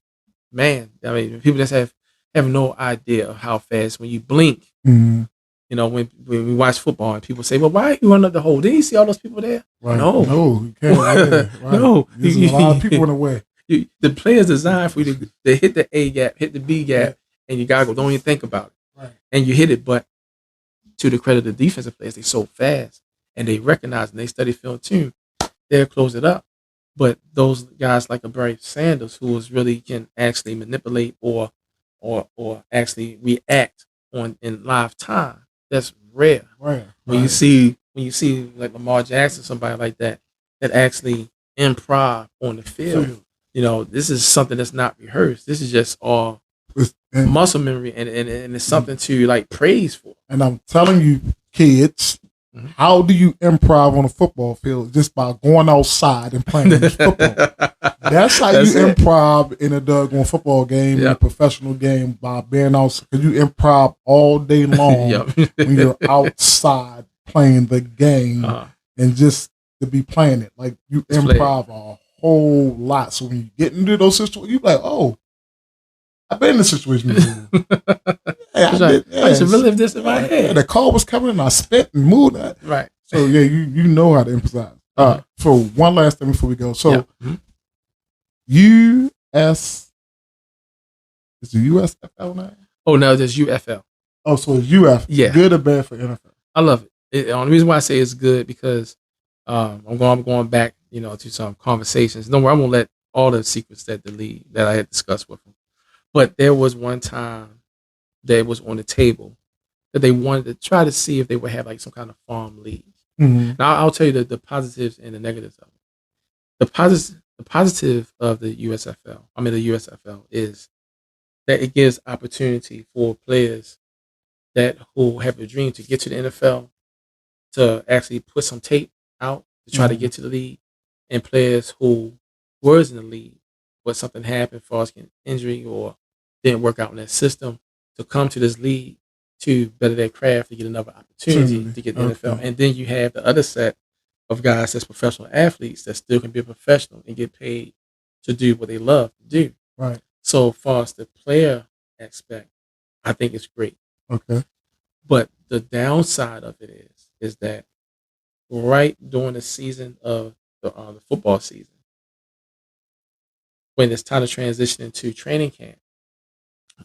man, I mean, people just have no idea of how fast when you blink. Mm-hmm. When we watch football and people say, "Well, why are you running up the hole? Didn't you see all those people there?" Right. No, you can't. Right. No, there's a lot of people in the way. The play is designed for you to hit the A gap, hit the B gap, and you gotta go. Don't even think about it. Right. And you hit it, but to the credit of the defensive players, they're so fast and they recognize and they study film too. They'll close it up. But those guys like a Barry Sanders, who can actually manipulate or actually react in live time, that's rare. Right. When you see like Lamar Jackson, somebody like that actually improv on the field. This is something that's not rehearsed. This is just all muscle memory, and it's something to like praise for. And I'm telling you, kids, how do you improv on a football field? Just by going outside and playing football. That's how you improv in a doggone football game, in a professional game, by being outside. Because you improv all day long when you're outside playing the game and just to be playing it. Like you improv a whole lot. So when you get into those situations, you're like, oh, I've been in this situation before. I used to relive this in my head. The call was coming and I spit and moved that. Right. So you know how to improvise. So one last thing before we go. So US is the USFL now? Oh no, there's UFL. Oh, so it's UF. Yeah. Good or bad for NFL? I love it. The only reason why I say it's good because I'm going back, to some conversations. Don't worry, I'm gonna let all the secrets that I had discussed with them. But there was one time that it was on the table that they wanted to try to see if they would have like some kind of farm league. Mm-hmm. Now I'll tell you the positives and the negatives of it. The positive of the USFL is that it gives opportunity for players who have a dream to get to the NFL to actually put some tape out to try to get to the league, and players who were in the league but something happened as far as injury or didn't work out in that system to come to this league to better their craft to get another opportunity to get the NFL. And then you have the other set of guys that's professional athletes that still can be a professional and get paid to do what they love to do. Right. So as far as the player aspect, I think it's great. Okay. But the downside of it is that right during the season of the football season, when it's time to transition into training camp,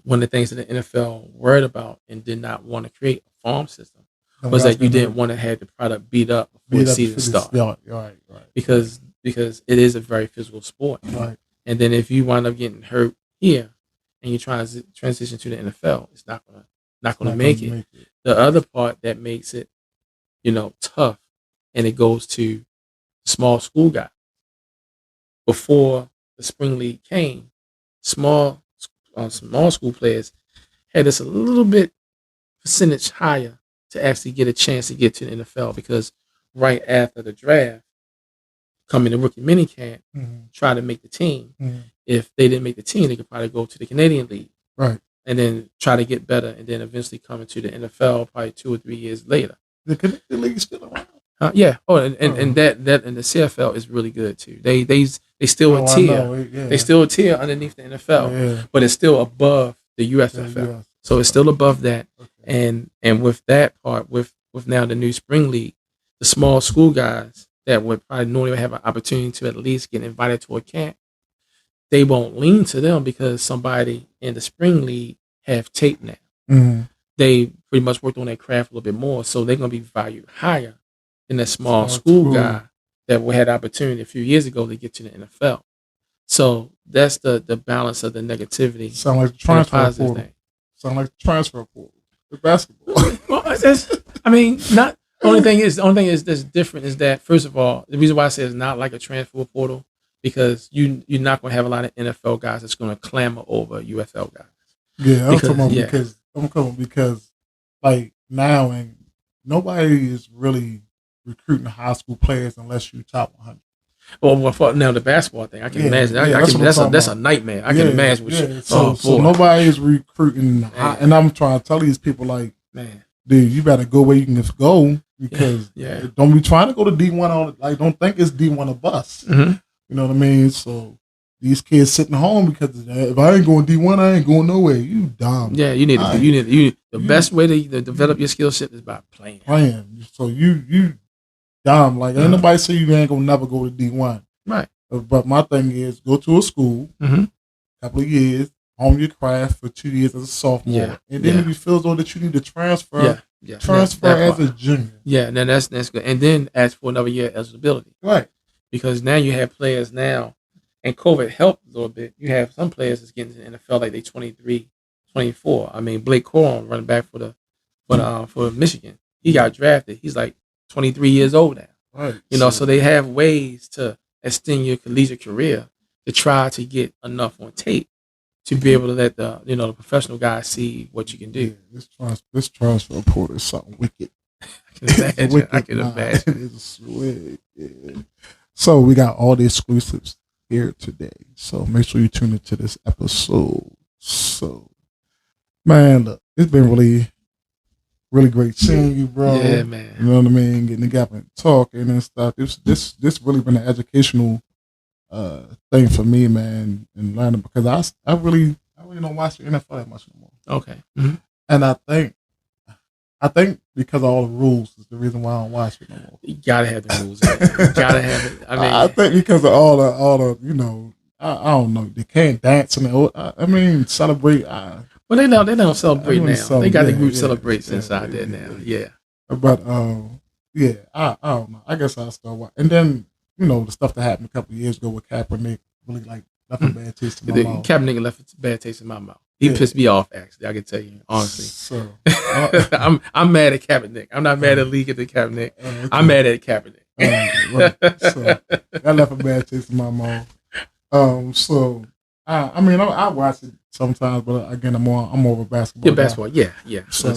one of the things that the NFL worried about and did not want to create a farm system was that you didn't want to have the product beat up before the season started. Right. Because it is a very physical sport. Right. And then if you wind up getting hurt here and you try to transition to the NFL, it's not gonna make it. The other part that makes it, tough, and it goes to small school guys. Before the spring league came, small school players had this a little bit percentage higher to actually get a chance to get to the NFL, because right after the draft, come in the rookie minicamp, try to make the team. If they didn't make the team, they could probably go to the Canadian League, right, and then try to get better, and then eventually come into the NFL probably 2 or 3 years later. The Canadian League is still around. Yeah. Oh, and that and the CFL is really good too. They still a tier. They still a tier underneath the NFL, but it's still above the USFL. So it's still above that. Okay. And with that part, with now the new spring league, the small school guys that would probably normally have an opportunity to at least get invited to a camp, they won't lean to them because somebody in the spring league have tape now. They pretty much worked on their craft a little bit more, so they're going to be valued higher than that small school guy that we had the opportunity a few years ago to get to the NFL. So that's the balance of the negativity. Sound like the transfer portal. Sound like the transfer portal. The basketball. Well, not. The only thing is that's different is that, first of all, the reason why I say it's not like a transfer portal, because you're not going to have a lot of NFL guys that's going to clamor over UFL guys. Yeah, I'm talking about because like now, and nobody is really recruiting high school players unless you top 100. Well, for now the basketball thing, I can imagine. That's a nightmare. I can imagine. So nobody is recruiting, and I'm trying to tell these people, like, man, dude, you better go where you can just go, because don't be trying to go to D1 like, don't think it's D1 a bust. You know what I mean? So these kids sitting home because if I ain't going D1, I ain't going nowhere. You dumb. Yeah, you need the best way to develop your skill set is by playing. So you dumb. Like, ain't nobody say you ain't gonna never go to D1. Right. But my thing is, go to a school, couple of years, hone your craft for 2 years as a sophomore, and then if you feel as though that you need to transfer, transfer as a junior. Yeah, and then that's good. And then ask for another year eligibility. Right. Because now you have players now, and COVID helped a little bit. You have some players that's getting to the NFL like they 23, 24. I mean, Blake Corum, running back for Michigan, he got drafted. He's like 23 years old now. Right. So they have ways to extend your collegiate career to try to get enough on tape to be able to let the the professional guys see what you can do. Yeah, this transfer report is something wicked. I can imagine. It's wicked. So we got all the exclusives here today. So make sure you tune into this episode. So, man, look, it's been really great seeing you, bro. Yeah, man. You know what I mean? Getting together and talking and stuff. This really been an educational thing for me, man, and learning, because I really don't watch the NFL that much no more. Okay. Mm-hmm. And I think because of all the rules is the reason why I don't watch it no more. You gotta have the rules. You gotta have it. I think because of all the I don't know, they can't dance and celebrate. Well, they don't celebrate now. They got the group celebrates inside there now. Yeah. But I don't know. I guess I'll start watching. And then the stuff that happened a couple of years ago with Kaepernick really left a bad taste in my mouth. Kaepernick left a bad taste in my mouth. He pissed me off, actually. I can tell you honestly. So I'm mad at Kaepernick. I'm not mad at the league at the Kaepernick. Okay. I'm mad at Kaepernick. Right. So that left a bad taste in my mouth. So I watch it sometimes, but again, I'm more of a basketball. Yeah, basketball. Yeah. So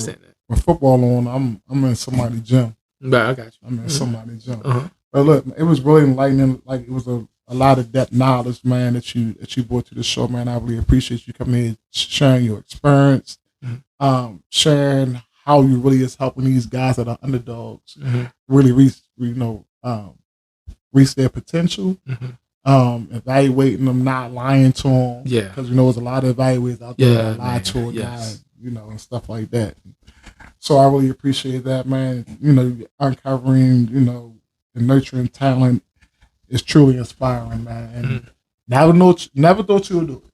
with football on, I'm in somebody's gym. Right, I got you. I'm in somebody's gym. But look, it was really enlightening. Like, it was a lot of depth knowledge, man, that you brought to the show, man. I really appreciate you coming here, sharing your experience, sharing how you really is helping these guys that are underdogs really reach their potential. Evaluating them, not lying to them. Yeah, because there's a lot of evaluators out there that lie to a guy, and stuff like that. So I really appreciate that, man. Uncovering, and nurturing talent is truly inspiring, man. And never thought you would do it.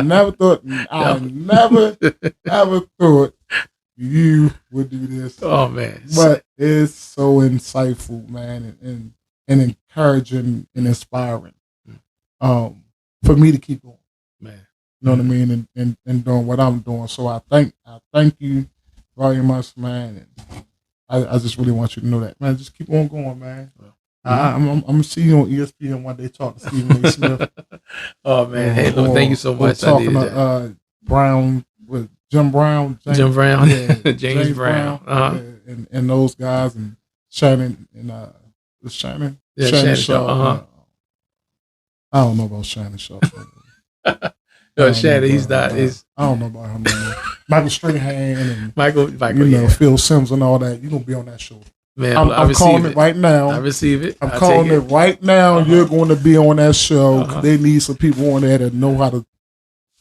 Never thought. I never ever thought you would do this. Oh man! But it's so insightful, man, and encouraging and inspiring. For me to keep going, man. You know what I mean, and doing what I'm doing. So I thank you very much, man. And I just really want you to know that, man. Just keep on going, man. I'm gonna see you on ESPN one day talking to Stephen A. Smith. Oh man, hey, look, thank you so much. Talking to Brown with Jim Brown, Jim Brown, yeah, James Brown, yeah, and those guys, and Shannon and Shannon, yeah, Shannon Shaw. I don't know about Shannon Shaw. No, Shannon, he's not. I don't know about him anymore. Michael Strahan and Michael, you know, Phil Sims and all that. You're gonna be on that show. Man, I'm calling it right now. I receive it. I'm calling it right now. You're going to be on that show. They need some people on there that know how to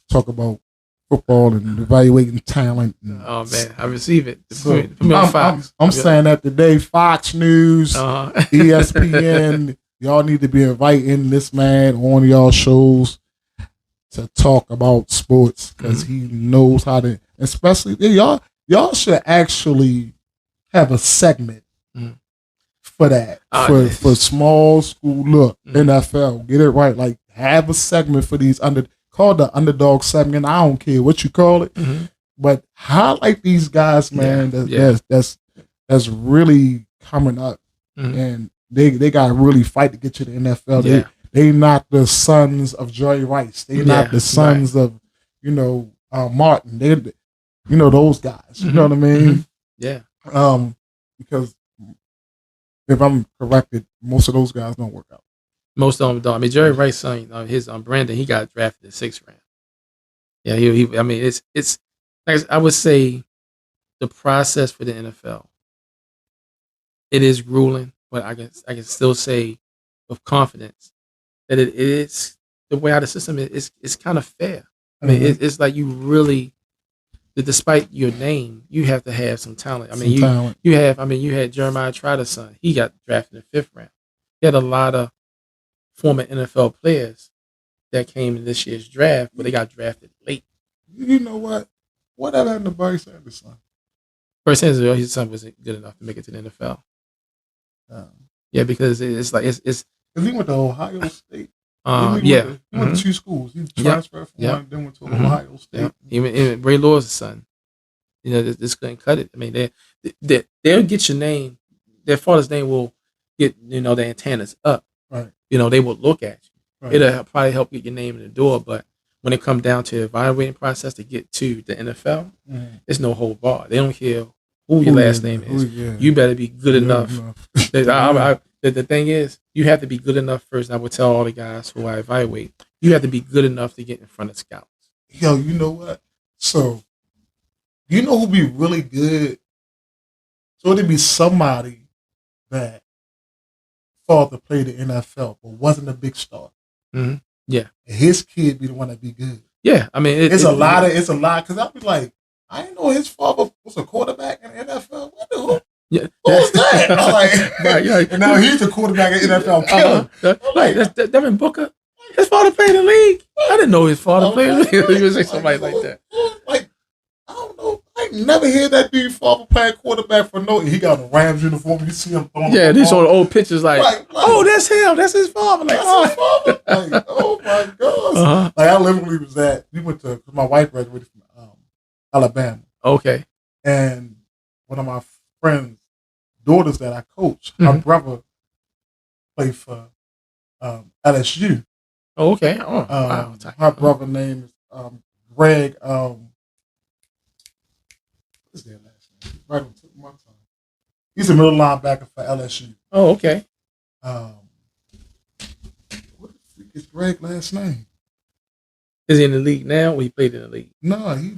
talk about football and evaluating talent. Oh man, I receive it. So, I'm saying that today. Fox News, ESPN, y'all need to be inviting this man on y'all shows to talk about sports because he knows how to. Especially y'all should actually have a segment for that for small school. Look, NFL, get it right. Like have a segment for these called the underdog segment. I don't care what you call it, but highlight these guys, man. That's really coming up, and they got to really fight to get to the NFL. They not the sons of Jerry Rice. They not the sons of Martin. They those guys. You know what I mean? Yeah. Because if I'm corrected, most of those guys don't work out. Most of them don't. I mean, Jerry Rice's son, his Brandon, he got drafted in the 6th round. Yeah, he. I mean, it's. Like I would say, the process for the NFL. It is grueling, but I can still say with confidence that it is the way how the system is. It's kind of fair. I mean, it's like you really. Despite your name, you have to have some talent. I mean, you had Jeremiah Trotters' son. He got drafted in the 5th round. You had a lot of former NFL players that came in this year's draft, but they got drafted late. You know what? Whatever happened to Barry Sanders' son? Barry Sanders, his son wasn't good enough to make it to the NFL. Yeah, because it's like it's. Because he went to Ohio State. He went to 2 schools. He transferred from one, then went to Ohio State. Even Ray Lewis' son. This couldn't cut it. I mean, they'll get your name. Their father's name will get the antennas up. Right. They will look at you. Right. It'll probably help get your name in the door. But when it comes down to the evaluating process to get to the NFL, it's no hold bar. They don't care who your last name is. You better be good enough. The thing is, you have to be good enough first. And I would tell all the guys who I evaluate, you have to be good enough to get in front of scouts. Yo, you know what? So, you know who be really good? So it'd be somebody that thought to play the NFL but wasn't a big star. Mm-hmm. Yeah, and his kid be the one that be good. Yeah, I mean, it's a lot because I'll be like, I didn't know his father was a quarterback in the NFL. What the hell? Yeah, who's that? I'm like, right. And now he's a quarterback in NFL killer. Right, that's Devin Booker. His father played in the league. I didn't know his father played in the league. He was like somebody like that. Like, I don't know. I never hear that dude father playing quarterback for no. He got a Rams uniform. You see him throwing. Yeah, these are the old pictures. Like, oh, that's him. That's his father. Like, his father. Like, oh my gosh. Like, I literally was at. We went to. My wife graduated from Alabama. Okay. And one of my friends' daughters that I coach, her brother played for LSU. Oh, okay. Oh, wow. Her brother name is Greg. What's their last name? Right on the tip of my tongue. He's a middle linebacker for LSU. Oh, okay. What the freak is Greg's last name? Is he in the league now or he played in the league? No, he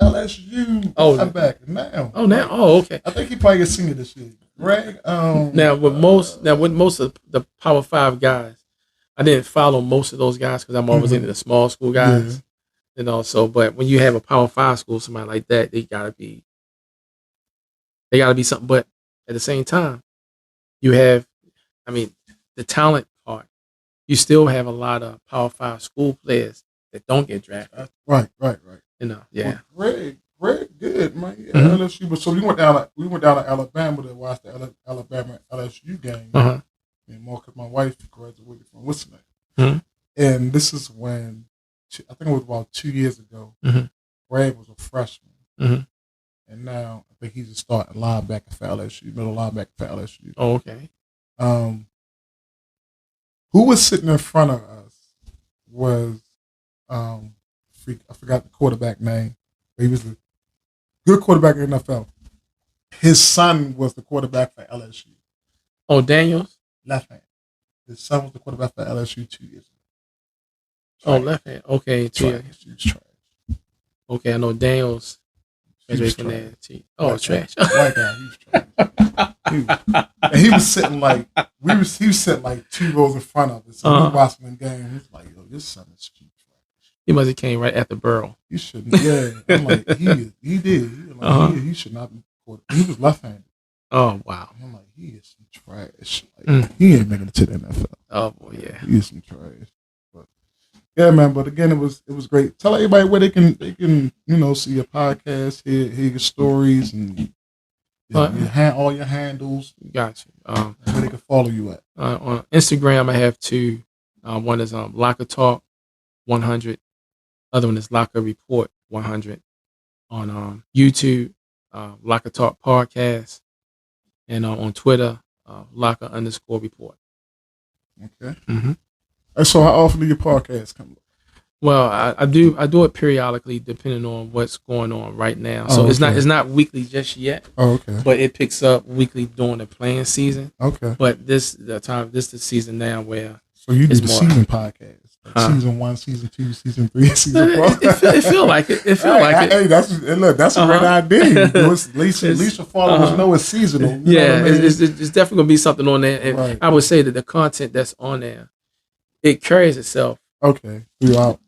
LSU linebacker now. Oh, now? Oh, okay. I think he probably gets senior this year. Greg. Now with most of the Power 5 guys, I didn't follow most of those guys because I'm always into the small school guys. Yeah. So but when you have a Power 5 school, somebody like that, they gotta be something. But at the same time, you have, I mean, the talent part, you still have a lot of Power 5 school players that don't get drafted. Right. You know, yeah. Well, Greg, good man. Yeah, Mm-hmm. LSU. But so we went down to Alabama to watch the Alabama LSU game. Uh-huh. And more because my wife graduated from Wisconsin. Mm-hmm. And this is when I think it was about 2 years ago. Mm-hmm. Greg was a freshman. Mm-hmm. And now I think he's a starting linebacker for LSU, middle linebacker for LSU. Oh, okay. Who was sitting in front of us was I forgot the quarterback name, but he was a good quarterback in the NFL. His son was the quarterback for LSU. Oh, Daniels? Left hand. His son was the quarterback for LSU 2 years ago. Oh, left hand. Okay, Trash. He was trash. Okay, I know Daniels. He was From trash. there. Oh, trash. White guy, he was trash. He was sitting like he was sitting like 2 rows in front of us. So we watching the game. He was like, "Yo, this son is cheap trash." He must have came right after Burrow. He shouldn't. Yeah, I'm like he did. He should not be quarterback. He was left-handed. Oh wow. I'm like, he is some trash. Like, he ain't making it to the NFL. Oh boy, yeah. He is some trash. But yeah, man. But again, it was great. Tell everybody where they can see your podcast, hear your stories, and all your handles. Got you. Where they can follow you at. On Instagram, I have 2. One is Locker Talk 100. Other one is Locker Report 100. On YouTube, Locker Talk Podcast, and on Twitter, Locker_Report. Okay. Mm-hmm. And so, how often do your podcasts come up? Well, I do it periodically, depending on what's going on right now. So it's not weekly just yet. Oh, okay. But it picks up weekly during the playing season. Okay. But this the season now where so you do the season podcast, like season 1, season 2, season 3, season 4. It feel like it. It feel like it. Hey, that's a great idea. At least your followers know it's seasonal. You know what I mean? It's definitely gonna be something on there. And right. I would say that the content that's on there, it carries itself. Okay.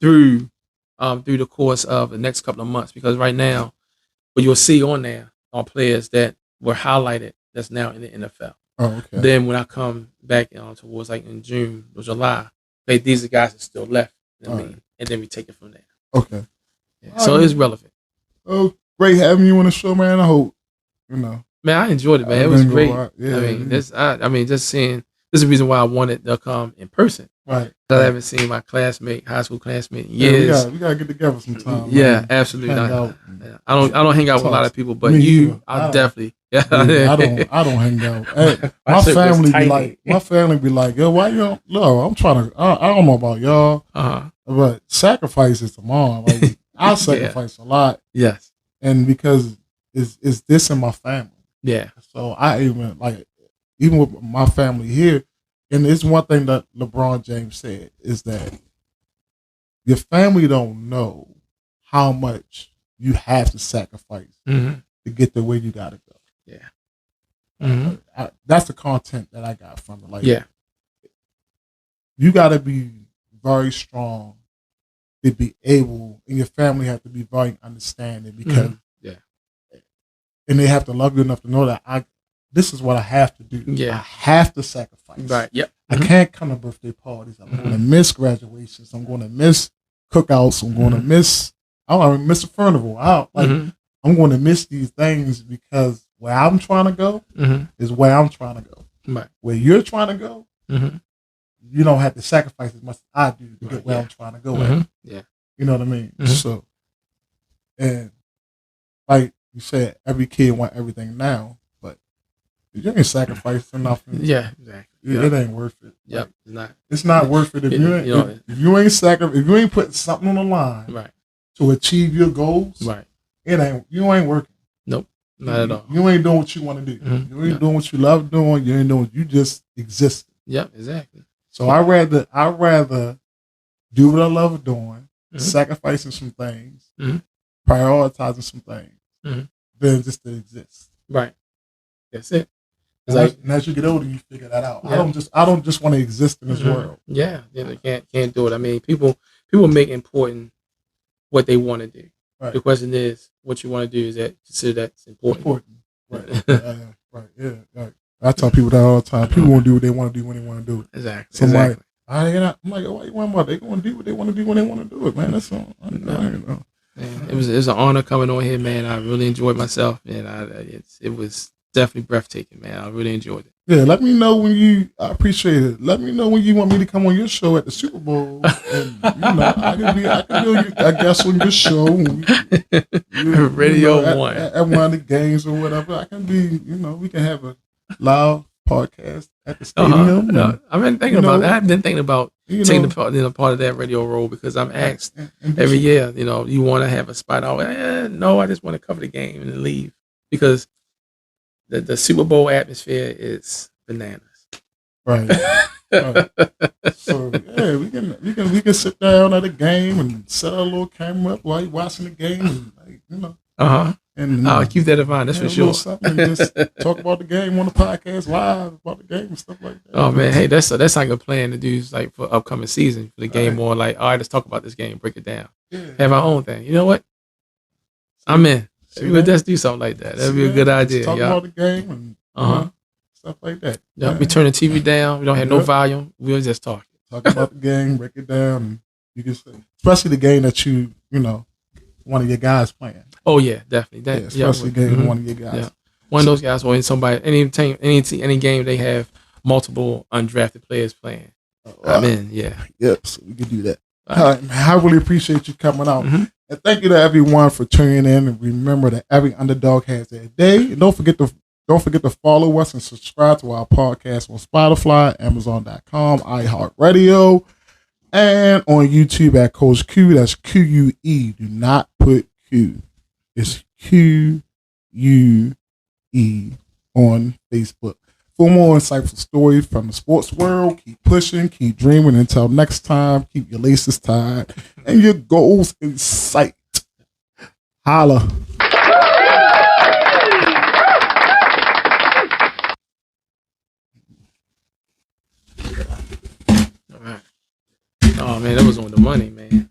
Through the course of the next couple of months, because right now, what you'll see on there are players that were highlighted that's now in the NFL. Oh, okay. Then when I come back towards like in June or July, okay, these are guys that still left, and then we take it from there. Okay. Yeah. So it's relevant. Oh, great having you on the show, man. I hope man, I enjoyed it, man. It was great. Yeah, just seeing. This is the reason why I wanted to come in person. Right. I haven't seen my high school classmate in years. Yeah, we gotta get together sometime. Yeah, man. absolutely. I don't hang out with a lot of people, but you, I definitely. Yeah. I don't hang out. Hey, my family be like, yo, why you don't? No, I'm trying to. I don't know about y'all, but sacrifice is tomorrow. Like I sacrifice a lot. Yes. And because it's this in my family. Yeah. So I even with my family here. And it's one thing that LeBron James said is that your family don't know how much you have to sacrifice to get to where you gotta go. Yeah, that's the content that I got from it. Like, you gotta be very strong to be able, and your family have to be very understanding because, and they have to love you enough to know that this is what I have to do. Yeah. I have to sacrifice. Right. Yep. I can't come to birthday parties. I'm going to miss graduations. I'm going to miss cookouts. I'm going to miss. I don't even miss a funeral. I'm going to miss these things because where I'm trying to go is where I'm trying to go. Right. Where you're trying to go, you don't have to sacrifice as much as I do to get where I'm trying to go at. Yeah. You know what I mean? So, and like you said, every kid want everything now. You ain't sacrificing nothing. Yeah, exactly. It ain't worth it. Yep, it's not. It's not worth it if you ain't putting something on the line to achieve your goals. Right. You ain't working. Nope, not at all. You ain't doing what you want to do. You ain't doing what you love doing. You ain't doing. You just exist. Yep, exactly. So I rather do what I love doing, sacrificing some things, prioritizing some things, than just to exist. Right. That's it. And as you get older, you figure that out. Yeah. I don't just want to exist in this world. Yeah, they can't do it. I mean, people make important what they want to do. Right. The question is, what you want to do is that consider that's important. Right. Right. Yeah. Right. I tell people that all the time. People won't do what they want to do when they want to do it. Exactly. So exactly. I'm like, why you want about? They gonna do what they want to do when they want to do it, man. That's all. Man, it was an honor coming on here, man. I really enjoyed myself, and it was definitely breathtaking, man. I really enjoyed it. Yeah, let me know I appreciate it. Let me know when you want me to come on your show at the Super Bowl. And, I can be, I guess, on your show. Radio One. At one of the games or whatever. I can be, we can have a live podcast at the stadium. I've been thinking about that. I've been thinking about taking part of that radio role because I'm asked every year, you want to have a spot? No, I just want to cover the game and leave because the Super Bowl atmosphere is bananas. Right. So yeah, we can sit down at a game and set a little camera up while you're watching the game, and And I'll keep that in mind. That's for sure. Something and just talk about the game on the podcast live about the game and stuff like that. Oh man, hey, that's like a plan to do like for upcoming season for the game. More like, all right, let's talk about this game, break it down, have our own thing. You know what? I'm in. Let's just do something like that. That'd be a good idea. Talk about the game and stuff like that. Yeah, we turn the TV down. We don't have no volume. We'll just talk. Talk about the game, break it down. And you can say, especially the game that one of your guys playing. Oh yeah, definitely. Especially the game one of your guys. Yeah. One of those guys, or any game they have multiple undrafted players playing. I'm in. Yeah. Yep. So we can do that. All right, man, I really appreciate you coming out. And thank you to everyone for tuning in. And remember that every underdog has their day. And don't forget to follow us and subscribe to our podcast on Spotify, Amazon.com, iHeartRadio, and on YouTube at Coach Q. That's QUE. Do not put Q. It's QUE on Facebook. For more insightful stories from the sports world, keep pushing, keep dreaming. Until next time, keep your laces tied and your goals in sight. Holla. All right. Oh man, that was on the money, man.